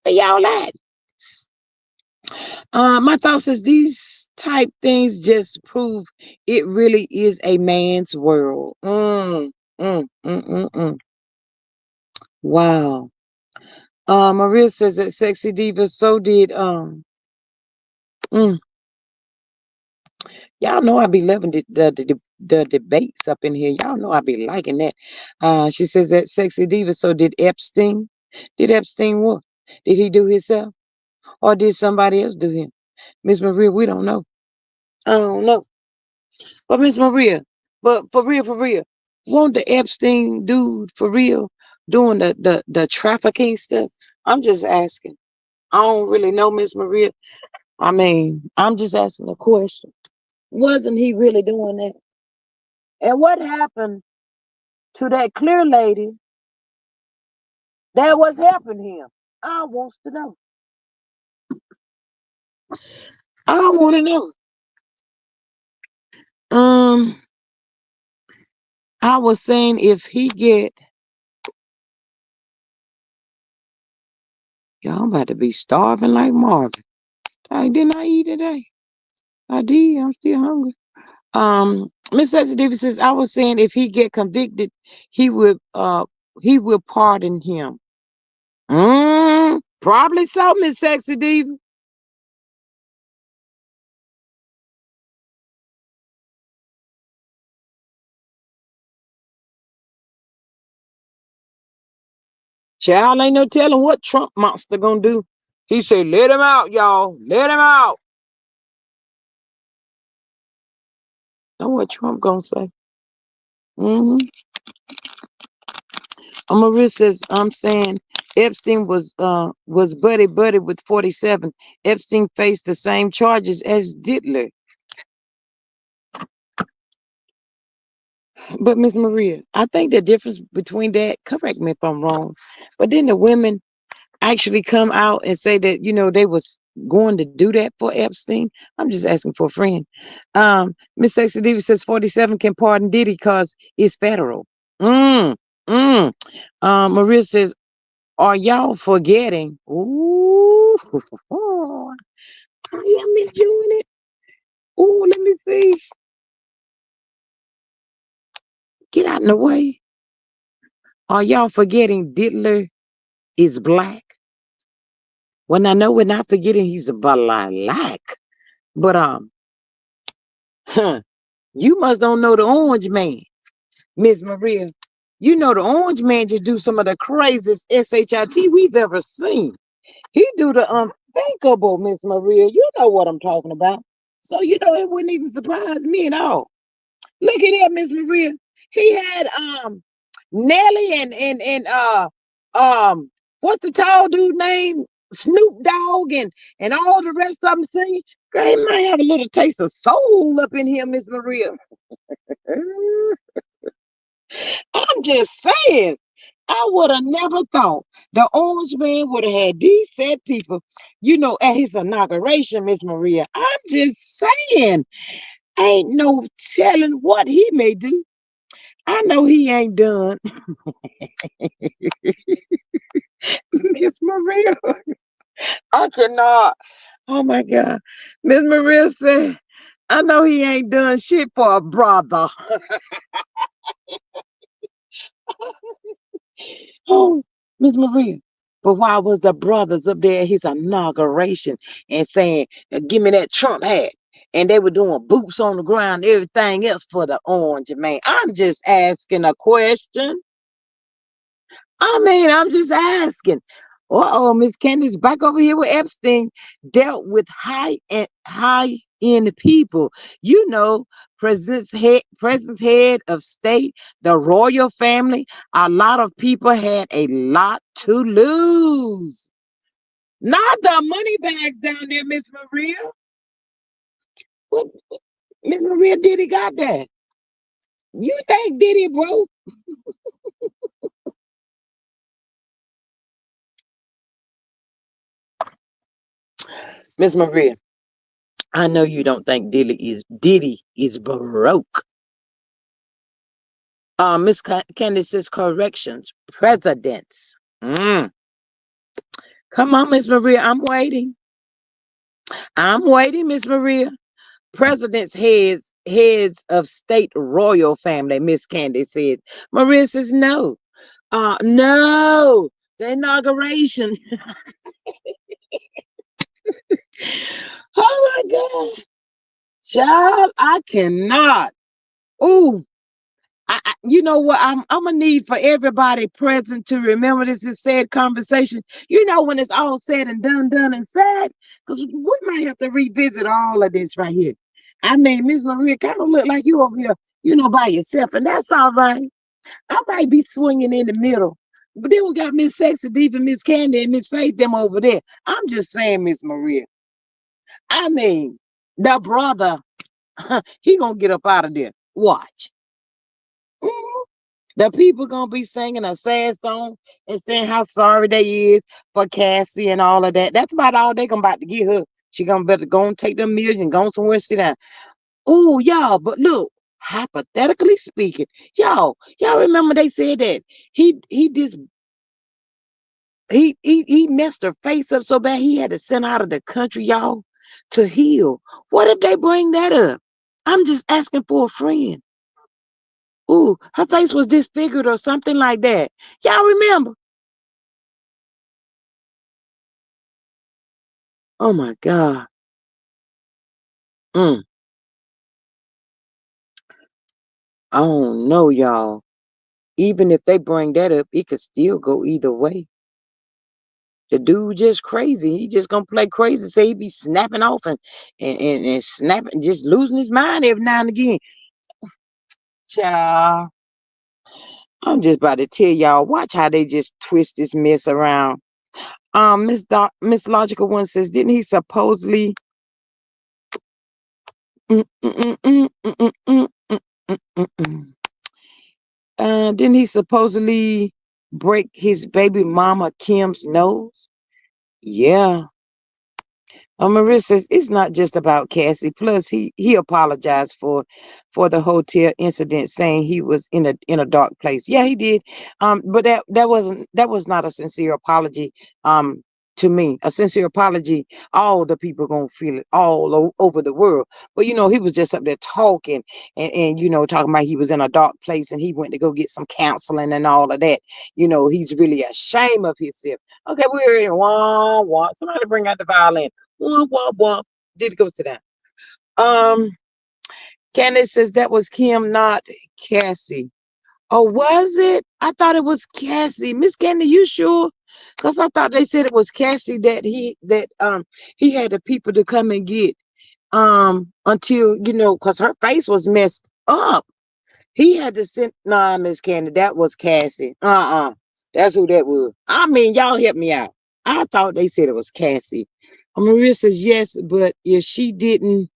where y'all at? My thoughts is these type things just prove it really is a man's world. Mm. Wow. Maria says that sexy diva. So did mm, y'all know I be loving the debates up in here. Y'all know I be liking that. She says that sexy diva. So did Epstein? Did Epstein what? Did he do himself or did somebody else do him? Miss Maria, we don't know. I don't know. But Miss Maria, but for real, won't the Epstein dude for real doing the trafficking stuff? I'm just asking. I don't really know, Miss Maria. I mean, I'm just asking a question. Wasn't he really doing that? And what happened to that clear lady that was helping him? I wants to know. I want to know. Um, I was saying if he get, y'all, I'm about to be starving like Marvin. Didn't I eat today? I did. I'm still hungry. Miss Sexy Diva says, I was saying if he get convicted, he would he will pardon him. Probably so, Miss Sexy Diva. Child ain't no telling what Trump monster gonna do. He said, let him out, y'all. Let him out. Know what Trump gonna say. Mm-hmm. Maria says, I'm saying Epstein was buddy with 47. Epstein faced the same charges as Diddler. But Miss Maria, I think the difference between that, correct me if I'm wrong, but then the women actually come out and say that, they was going to do that for Epstein. I'm just asking for a friend. Miss Sexy Diva says 47 can pardon Diddy because it's federal. Mm, mm. Maria says, are y'all forgetting? Ooh, let me join it. Ooh, let me see. Get out in the way. Are y'all forgetting Diddler is black? Well, I know we're not forgetting he's a black, but huh, you must don't know the Orange Man, Miss Maria. You know the Orange Man just do some of the craziest shit we've ever seen. He do the unthinkable, Miss Maria. You know what I'm talking about. So it wouldn't even surprise me at all. Look at him, Miss Maria. He had Nelly and what's the tall dude name? Snoop Dogg and all the rest of them singing. Girl, he might have a little taste of soul up in here, Miss Maria. I'm just saying. I would have never thought the Orange Man would have had these fat people, at his inauguration, Miss Maria. I'm just saying. Ain't no telling what he may do. I know he ain't done. Miss Maria. I cannot. Oh my God. Miss Maria said, I know he ain't done shit for a brother. Oh, Miss Maria. But why was the brothers up there at his inauguration and saying, give me that Trump hat? And they were doing boots on the ground, everything else for the orange man. I'm just asking a question. I mean, I'm just asking. Uh-oh, Miss Candace back over here with Epstein dealt with high end people. You know, president's head of state, the royal family. A lot of people had a lot to lose. Not the money bags down there, Miss Maria. What Miss Maria Diddy got that? You think Diddy broke? Miss Maria, I know you don't think Diddy is broke. Miss Candace says corrections. Presidents. Mm. Come on, Miss Maria. I'm waiting. I'm waiting, Miss Maria. Presidents heads of state royal family, Miss Candace said. Maria says no. No. The inauguration. Oh my God. Child, I cannot. Ooh. You know what? I'm gonna need for everybody present to remember this is said conversation. You know when it's all said and done and said, because we might have to revisit all of this right here. I mean, Miss Maria kind of look like you over here, by yourself, and that's all right. I might be swinging in the middle, but then we got Miss Sexy Diva, Miss Candy, and Miss Faith them over there. I'm just saying, Miss Maria. I mean, the brother, he gonna get up out of there. Watch. Mhm. The people gonna be singing a sad song and saying how sorry they is for Cassie and all of that. That's about all they gonna about to get her. She gonna better go and take the million, go somewhere and sit down. Oh, y'all, but look, hypothetically speaking, y'all remember they said that he just he messed her face up so bad he had to send her out of the country, y'all, to heal. What if they bring that up? I'm just asking for a friend. Ooh, her face was disfigured or something like that. Y'all remember? Oh my God. Mm, I don't know, y'all. Even if they bring that up, it could still go either way. The dude just crazy. He just gonna play crazy. Say he be snapping off and snapping, just losing his mind every now and again. Child, I'm just about to tell y'all. Watch how they just twist this mess around. Miss Logical One says, didn't he supposedly? Mm, mm, mm, mm, mm, mm, mm, mm, mm, mm, mm. Didn't he supposedly break his baby mama Kim's nose? Yeah. Marissa says it's not just about Cassie. Plus, he apologized for the hotel incident, saying he was in a dark place. Yeah, he did. But that was not a sincere apology. To me, a sincere apology. All the people gonna feel it all over the world. But he was just up there talking and talking about he was in a dark place and he went to go get some counseling and all of that. He's really ashamed of himself. Okay, we're in wah wah. Somebody bring out the violin. Wah, wah, wah. Did go to that. Um, Candace says that was Kim, not Cassie. Oh, was it? I thought it was Cassie. Miss Candy, you sure? Because I thought they said it was Cassie that he had the people to come and get until because her face was messed up. He had to send Miss Candy. That was Cassie. That's who that was. I mean, y'all help me out. I thought they said it was Cassie. Maria says yes, but if she didn't,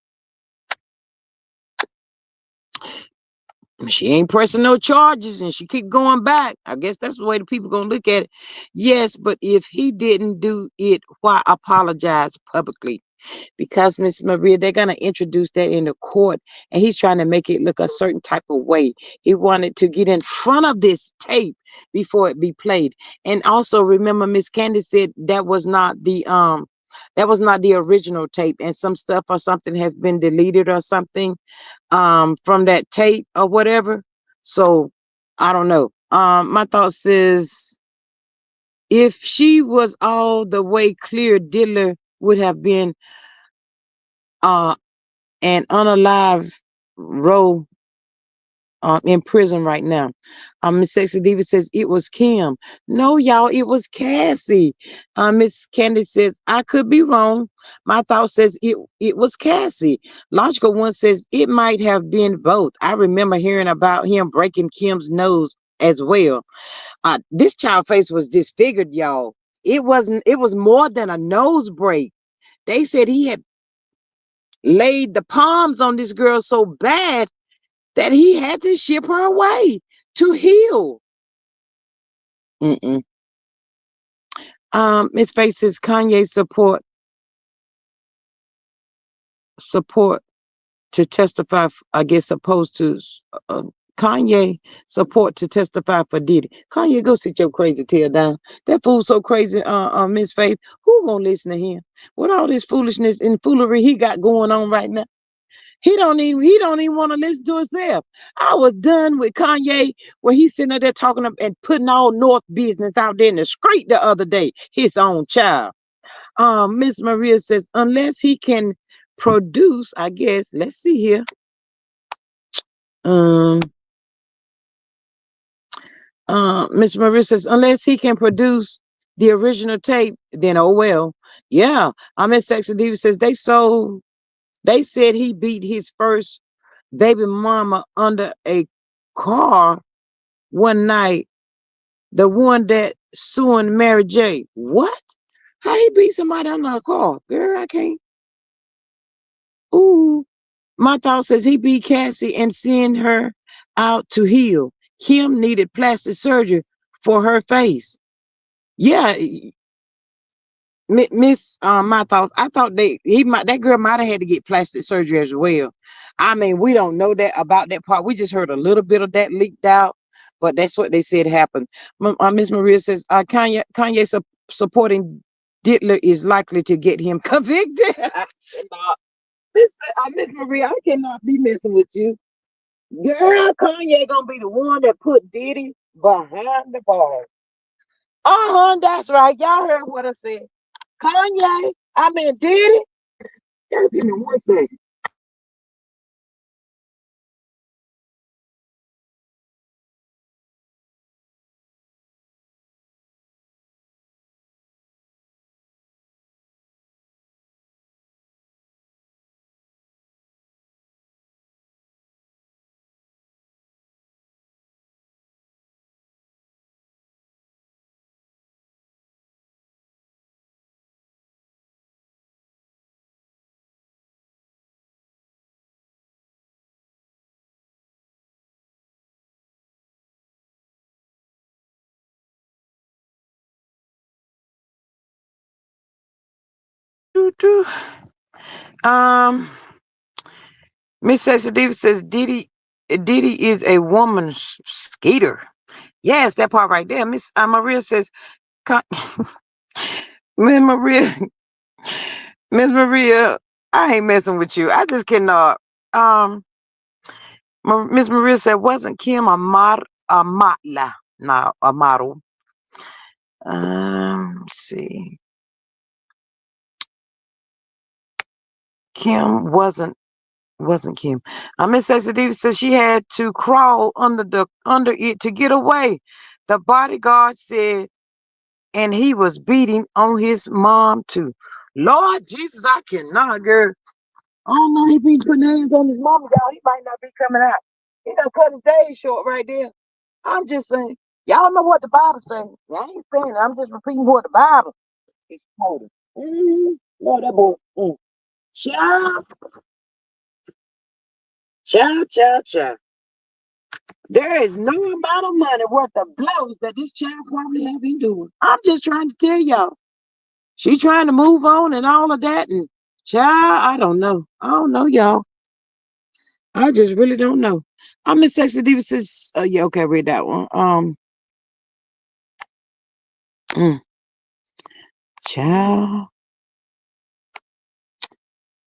she ain't pressing no charges and she keep going back. I guess that's the way the people gonna look at it. Yes, but if he didn't do it, why apologize publicly? Because Miss Maria, they're gonna introduce that in the court, and he's trying to make it look a certain type of way. He wanted to get in front of this tape before it be played. And also remember, Miss Candy said that was not That was not the original tape, and some stuff or something has been deleted or something from that tape or whatever. So I don't know. My thoughts is if she was all the way clear, Diddler would have been uh an unalive row in prison right now. Miss Sexy Diva says it was Kim. No, y'all, it was Cassie. Miss Candy says I could be wrong. My thought says it was Cassie. Logical one says it might have been both. I remember hearing about him breaking Kim's nose as well. This child face was disfigured, y'all. It wasn't. It was more than a nose break. They said he had laid the palms on this girl so bad that he had to ship her away to heal. Mm-mm. Miss Face says Kanye support to testify. I guess opposed to uh, Kanye support to testify for Diddy. Kanye, go sit your crazy tail down. That fool so crazy. Miss Faith, who gonna listen to him with all this foolishness and foolery he got going on right now? He don't even want to listen to himself. I was done with Kanye when he's sitting there talking and putting all North business out there in the street the other day. His own child. Miss Maria says, unless he can produce, I guess, let's see here. Um, Miss Maria says, unless he can produce the original tape, then oh well. Yeah. Miss Sexy Diva says they said he beat his first baby mama under a car one night. The one that suing Mary J. What? How he beat somebody under a car? Girl, I can't. Ooh. My thought says he beat Cassie and send her out to heal. Kim needed plastic surgery for her face. Yeah, Miss my thoughts. I thought that girl might have had to get plastic surgery as well. I mean, we don't know that about that part. We just heard a little bit of that leaked out, but that's what they said happened. Miss Maria says Kanye supporting Diddler is likely to get him convicted. Miss Maria, I cannot be messing with you. Girl, Kanye gonna be the one that put Diddy behind the bars. That's right. Y'all heard what I said. Kanye, I mean Diddy. Y'all give me 1 second. Um, Miss Sexy says Diddy is a woman skater. Yes, that part right there. Miss Maria says, Miss Maria, Miss Maria, I ain't messing with you. I just cannot. Um, Miss Maria said, wasn't Kim a matla? No, a model. Let's see. Kim wasn't Kim. Miss Sexy says she had to crawl under it to get away. The bodyguard said, and he was beating on his mom too. Lord Jesus, I cannot, girl. I don't know. He be putting hands on his mama, y'all. He might not be coming out. He done cut his days short right there. I'm just saying. Y'all know what the Bible says. I ain't saying it. I'm just repeating what the Bible is quoting. Lord, that boy. Child, child. There is no amount of money worth of blows that this child probably has endured. I'm just trying to tell y'all. She trying to move on and all of that. And child, I don't know. I don't know, y'all. I just really don't know. I'm in Sexy Diva says, yeah, okay, I read that one. Mm, child.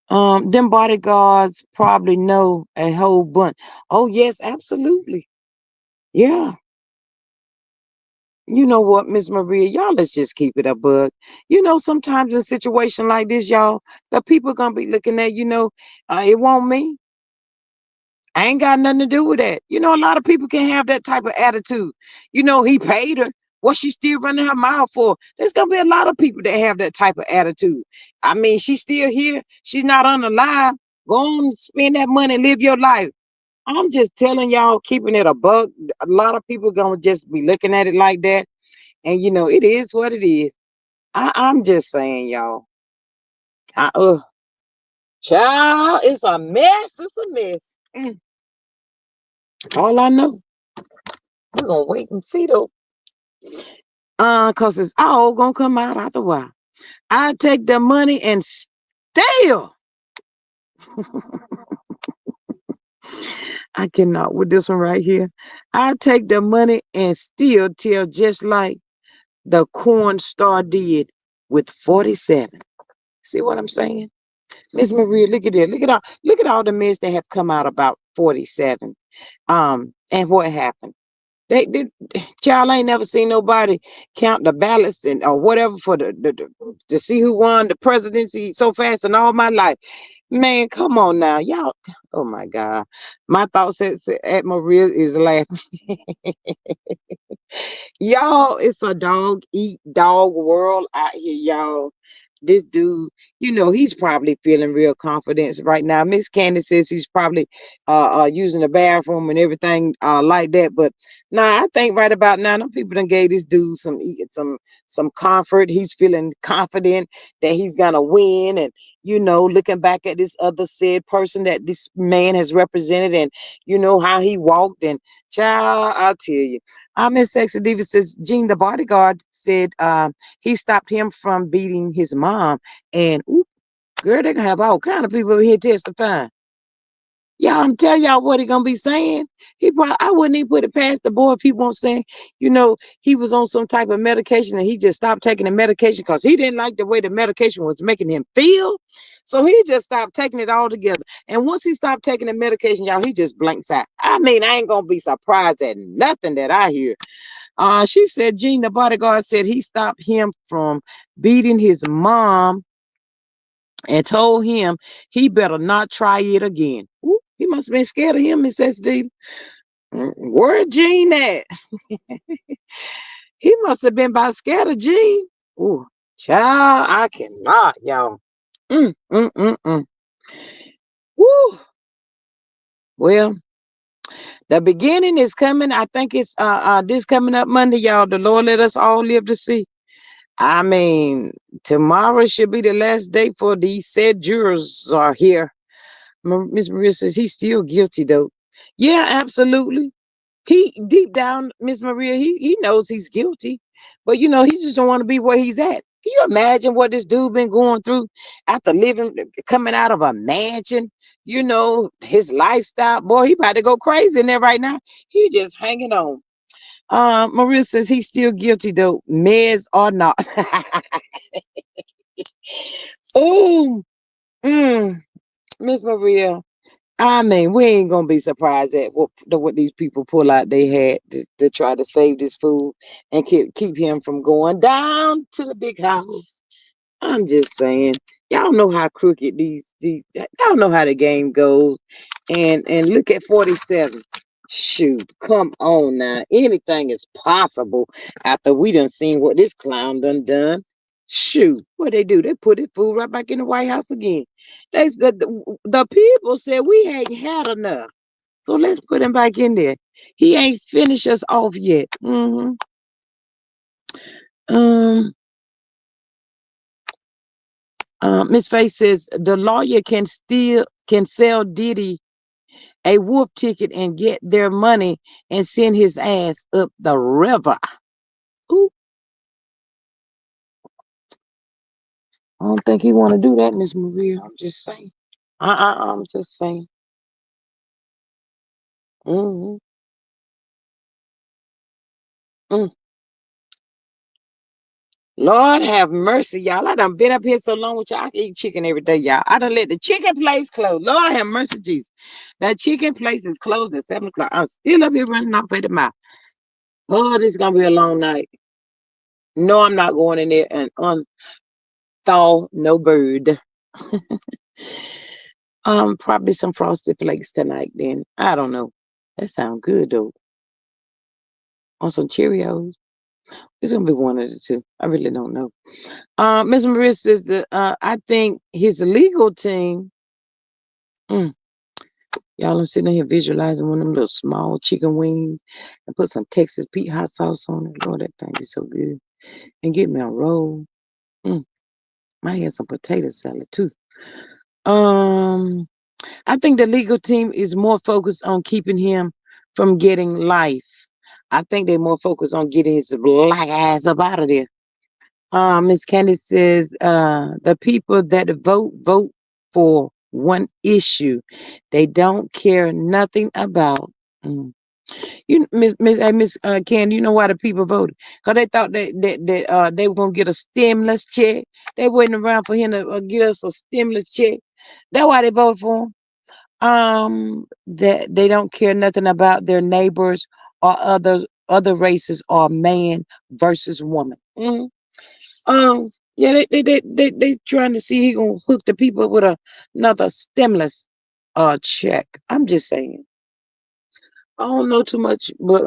Them bodyguards probably know a whole bunch. Oh yes, absolutely. Yeah. You know what, Miss Maria, y'all, let's just keep it a bug. Sometimes in a situation like this, y'all, the people gonna be looking at, it won't me. I ain't got nothing to do with that. A lot of people can have that type of attitude. He paid her. What she still running her mouth for? There's gonna be a lot of people that have that type of attitude. I mean, she's still here. She's not unalive. Go on, spend that money, live your life. I'm just telling y'all, keeping it a buck. A lot of people gonna just be looking at it like that, and it is what it is. I'm just saying, y'all. I, uh, Child, it's a mess. It's a mess. All I know, we're gonna wait and see though. Cause it's all gonna come out after a while. I take the money and steal. I cannot with this one right here. I take the money and still tell just like the corn star did with 47. See what I'm saying? Miss Maria, look at this. Look at all the mess that have come out about 47. And what happened? They child, I ain't never seen nobody count the ballots and or whatever for to see who won the presidency so fast in all my life. Man, come on now, y'all. Oh my God, my thoughts at Maria is laughing. Y'all, it's a dog eat dog world out here, y'all. This dude, he's probably feeling real confidence right now. Miss Candy says he's probably using the bathroom and everything like that. But nah, I think right about now, them people done gave this dude some comfort. He's feeling confident that he's gonna win, and looking back at this other said person that this man has represented, and how he walked, and child, I'll tell you. Miss Sexy Diva says Gene the bodyguard said he stopped him from beating his mom. And ooh, girl, they gonna have all kind of people here testifying. Y'all, I'm telling y'all what he gonna be saying. I wouldn't even put it past the boy if he won't say, he was on some type of medication and he just stopped taking the medication because he didn't like the way the medication was making him feel. So he just stopped taking it all together. And once he stopped taking the medication, y'all, he just blanks out. I mean, I ain't gonna be surprised at nothing that I hear. She said Gene, the bodyguard, said he stopped him from beating his mom and told him he better not try it again. Ooh, he must have been scared of him, Miss SD. Where Gene at? He must have been about scared of Gene. Ooh, child, I cannot, y'all. Mm, mm, mm, mm. Woo. Well, the beginning is coming. I think it's this coming up Monday, y'all. The Lord let us all live to see. I mean, tomorrow should be the last day for these said jurors are here. Miss Maria says he's still guilty though. Yeah, absolutely. He deep down, Miss Maria, he knows he's guilty, but he just don't want to be where he's at. Can you imagine what this dude been going through after coming out of a mansion? His lifestyle. Boy, he about to go crazy in there right now. He just hanging on. Maria says he's still guilty though, meds or not. Oh, Miss Maria. I mean, we ain't gonna be surprised at what these people pull out they had to try to save this fool and keep him from going down to the big house. I'm just saying, y'all know how crooked these y'all know how the game goes. And look at 47. Shoot, come on now. Anything is possible after we done seen what this clown done. Shoot, what they do? They put his food right back in the White House again. The people said we ain't had enough. So let's put him back in there. He ain't finished us off yet. Um, Miss Faye says the lawyer can sell Diddy a wolf ticket and get their money and send his ass up the river. Ooh, I don't think he want to do that, Miss Maria. I'm just saying. I'm just saying. Mm-hmm. Mm. Lord have mercy, y'all. I done been up here so long with y'all. I can eat chicken every day, y'all. I done let the chicken place close. Lord have mercy, Jesus. That chicken place is closed at 7 o'clock. I'm still up here running off at the mouth. Oh, this is gonna be a long night. No, I'm not going in there and unthaw no bird. Probably some frosted flakes tonight. Then I don't know. That sounds good though. On some Cheerios. It's gonna be one of the two. I really don't know. Miss Maria says that I think his legal team. Mm, y'all, I'm sitting here visualizing one of them little small chicken wings and put some Texas Pete hot sauce on it. Lord, that thing be so good. And get me a roll. Mm, might have some potato salad too. Um, I think the legal team is more focused on keeping him from getting life. I think they're more focused on getting his black ass up out of there. Miss Candy says, the people that vote for one issue they don't care nothing about. Mm. Miss Candy, you know why the people voted? Because they thought that they were gonna get a stimulus check. They waiting around for him to get us a stimulus check. That's why they voted for him. That they don't care nothing about their neighbors or other races or man versus woman. Yeah, they trying to see he gonna hook the people up with another stimulus check. I'm just saying. I don't know too much, but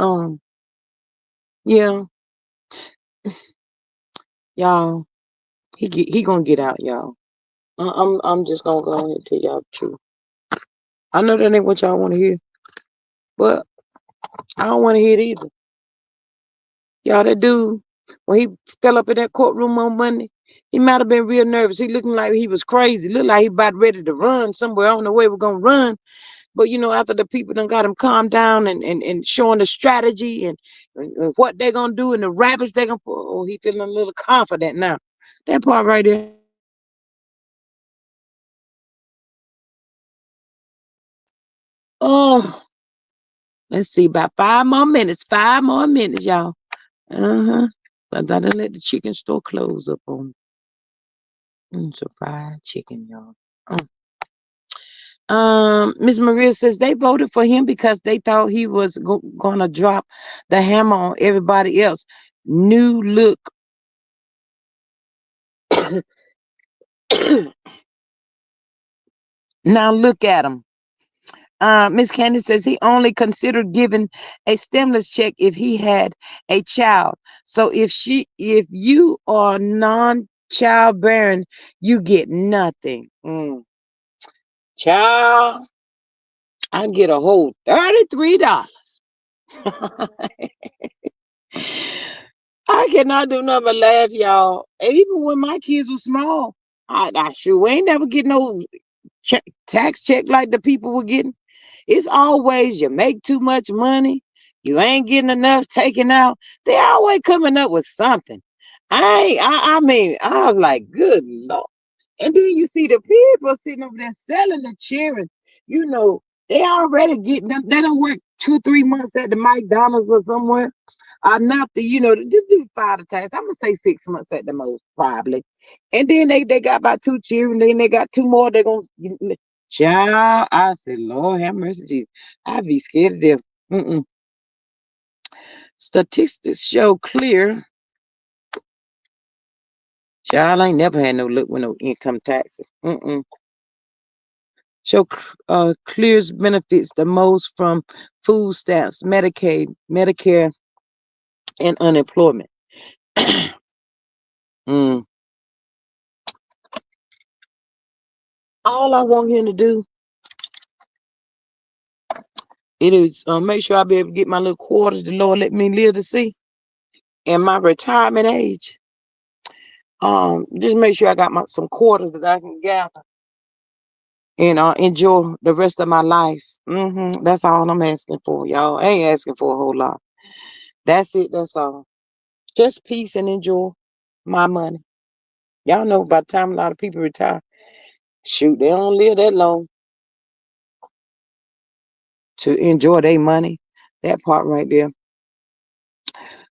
yeah, y'all, he gonna get out, y'all. I'm just gonna go ahead and tell y'all the truth. I know that ain't what y'all want to hear, but I don't want to hear it either. Y'all, that dude, when he fell up in that courtroom on Monday, he might have been real nervous. He looking like he was crazy. Looked like he about ready to run somewhere. I don't know where we're gonna run. But after the people done got him calmed down and showing the strategy and what they're gonna do and the rabbits they're gonna put, oh, he feeling a little confident now. That part right there. Oh, let's see, about 5 more minutes. 5 more minutes, y'all. Uh-huh. I done let the chicken store close up on some fried chicken, y'all. Miss Maria says they voted for him because they thought he was gonna drop the hammer on everybody else. New look. Now look at him. Miss Candy says he only considered giving a stimulus check if he had a child. So if you are non-childbearing, you get nothing. Child, I get a whole $33. I cannot do nothing but laugh, y'all. And even when my kids were small, I sure ain't never get no tax check like the people were getting. It's always you make too much money, you ain't getting enough taken out. They always coming up with something. I mean, I was like, good Lord. And then you see the people sitting over there selling the children. You know, they already getting them. They don't work 2, 3 months at the McDonald's or somewhere. Enough to, just do file the tax. I'm gonna say 6 months at the most, probably. And then they got about two children, then they got two more. They're gonna child. I said, Lord have mercy, Jesus. I'd be scared of them. Mm-mm. Statistics show clear. Child ain't never had no look with no income taxes. Mm-mm. Show clears benefits the most from food stamps, Medicaid, Medicare, and unemployment. Mm. All I want him to do it is make sure I be able to get my little quarters the Lord let me live to see. And my retirement age. Just make sure I got some quarters that I can gather and enjoy the rest of my life. That's all I'm asking for, y'all. I ain't asking for a whole lot. That's it. That's all. Just peace and enjoy my money. Y'all know by the time a lot of people retire, shoot, they don't live that long to enjoy their money. That part right there.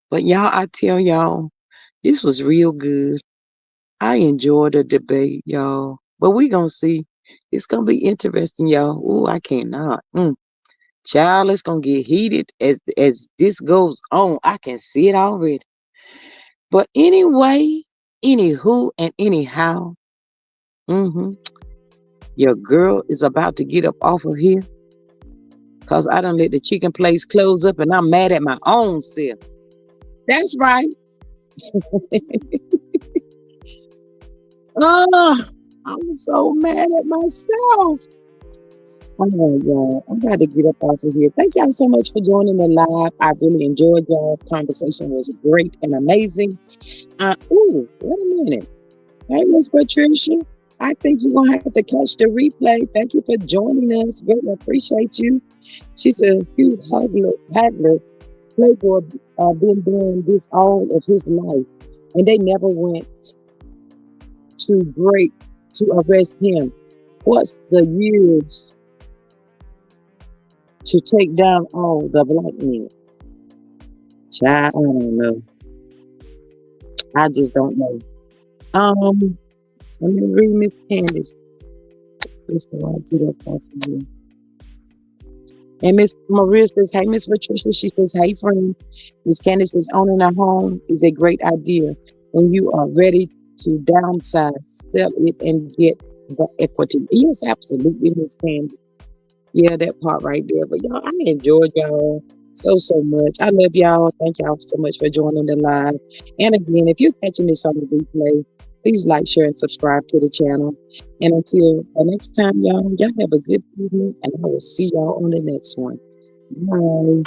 But y'all, I tell y'all. This was real good. I enjoyed the debate, y'all. But we gonna see. It's gonna be interesting, y'all. Ooh, I cannot. Child, it's gonna get heated as this goes on. I can see it already. But anyway, anywho, and anyhow, hmm your girl is about to get up off of here because I done let the chicken place close up and I'm mad at my own self. That's right. Oh, I'm so mad at myself. All right, y'all. I'm about to get up off of here. Thank y'all so much for joining the live. I really enjoyed y'all. Conversation was great and amazing. Wait a minute. Hey, Miss Patricia. I think you're gonna have to catch the replay. Thank you for joining us. Greatly appreciate you. She's a huge haggler playboy, been doing this all of his life, and they never went to break to arrest him. What's the years to take down all the black men? Child, I don't know. I just don't know. Let me read Miss Candace. Before I get up off of here. And Miss Maria says, hey, Miss Patricia. She says, hey, friend. Miss Candace says, owning a home is a great idea when you are ready to downsize, sell it, and get the equity. Yes, absolutely, Miss Candace. Yeah, that part right there. But y'all, I enjoyed y'all so much. I love y'all. Thank y'all so much for joining the live. And again, if you're catching this on the replay, please like, share, and subscribe to the channel. And until the next time, y'all have a good evening, and I will see y'all on the next one. Bye.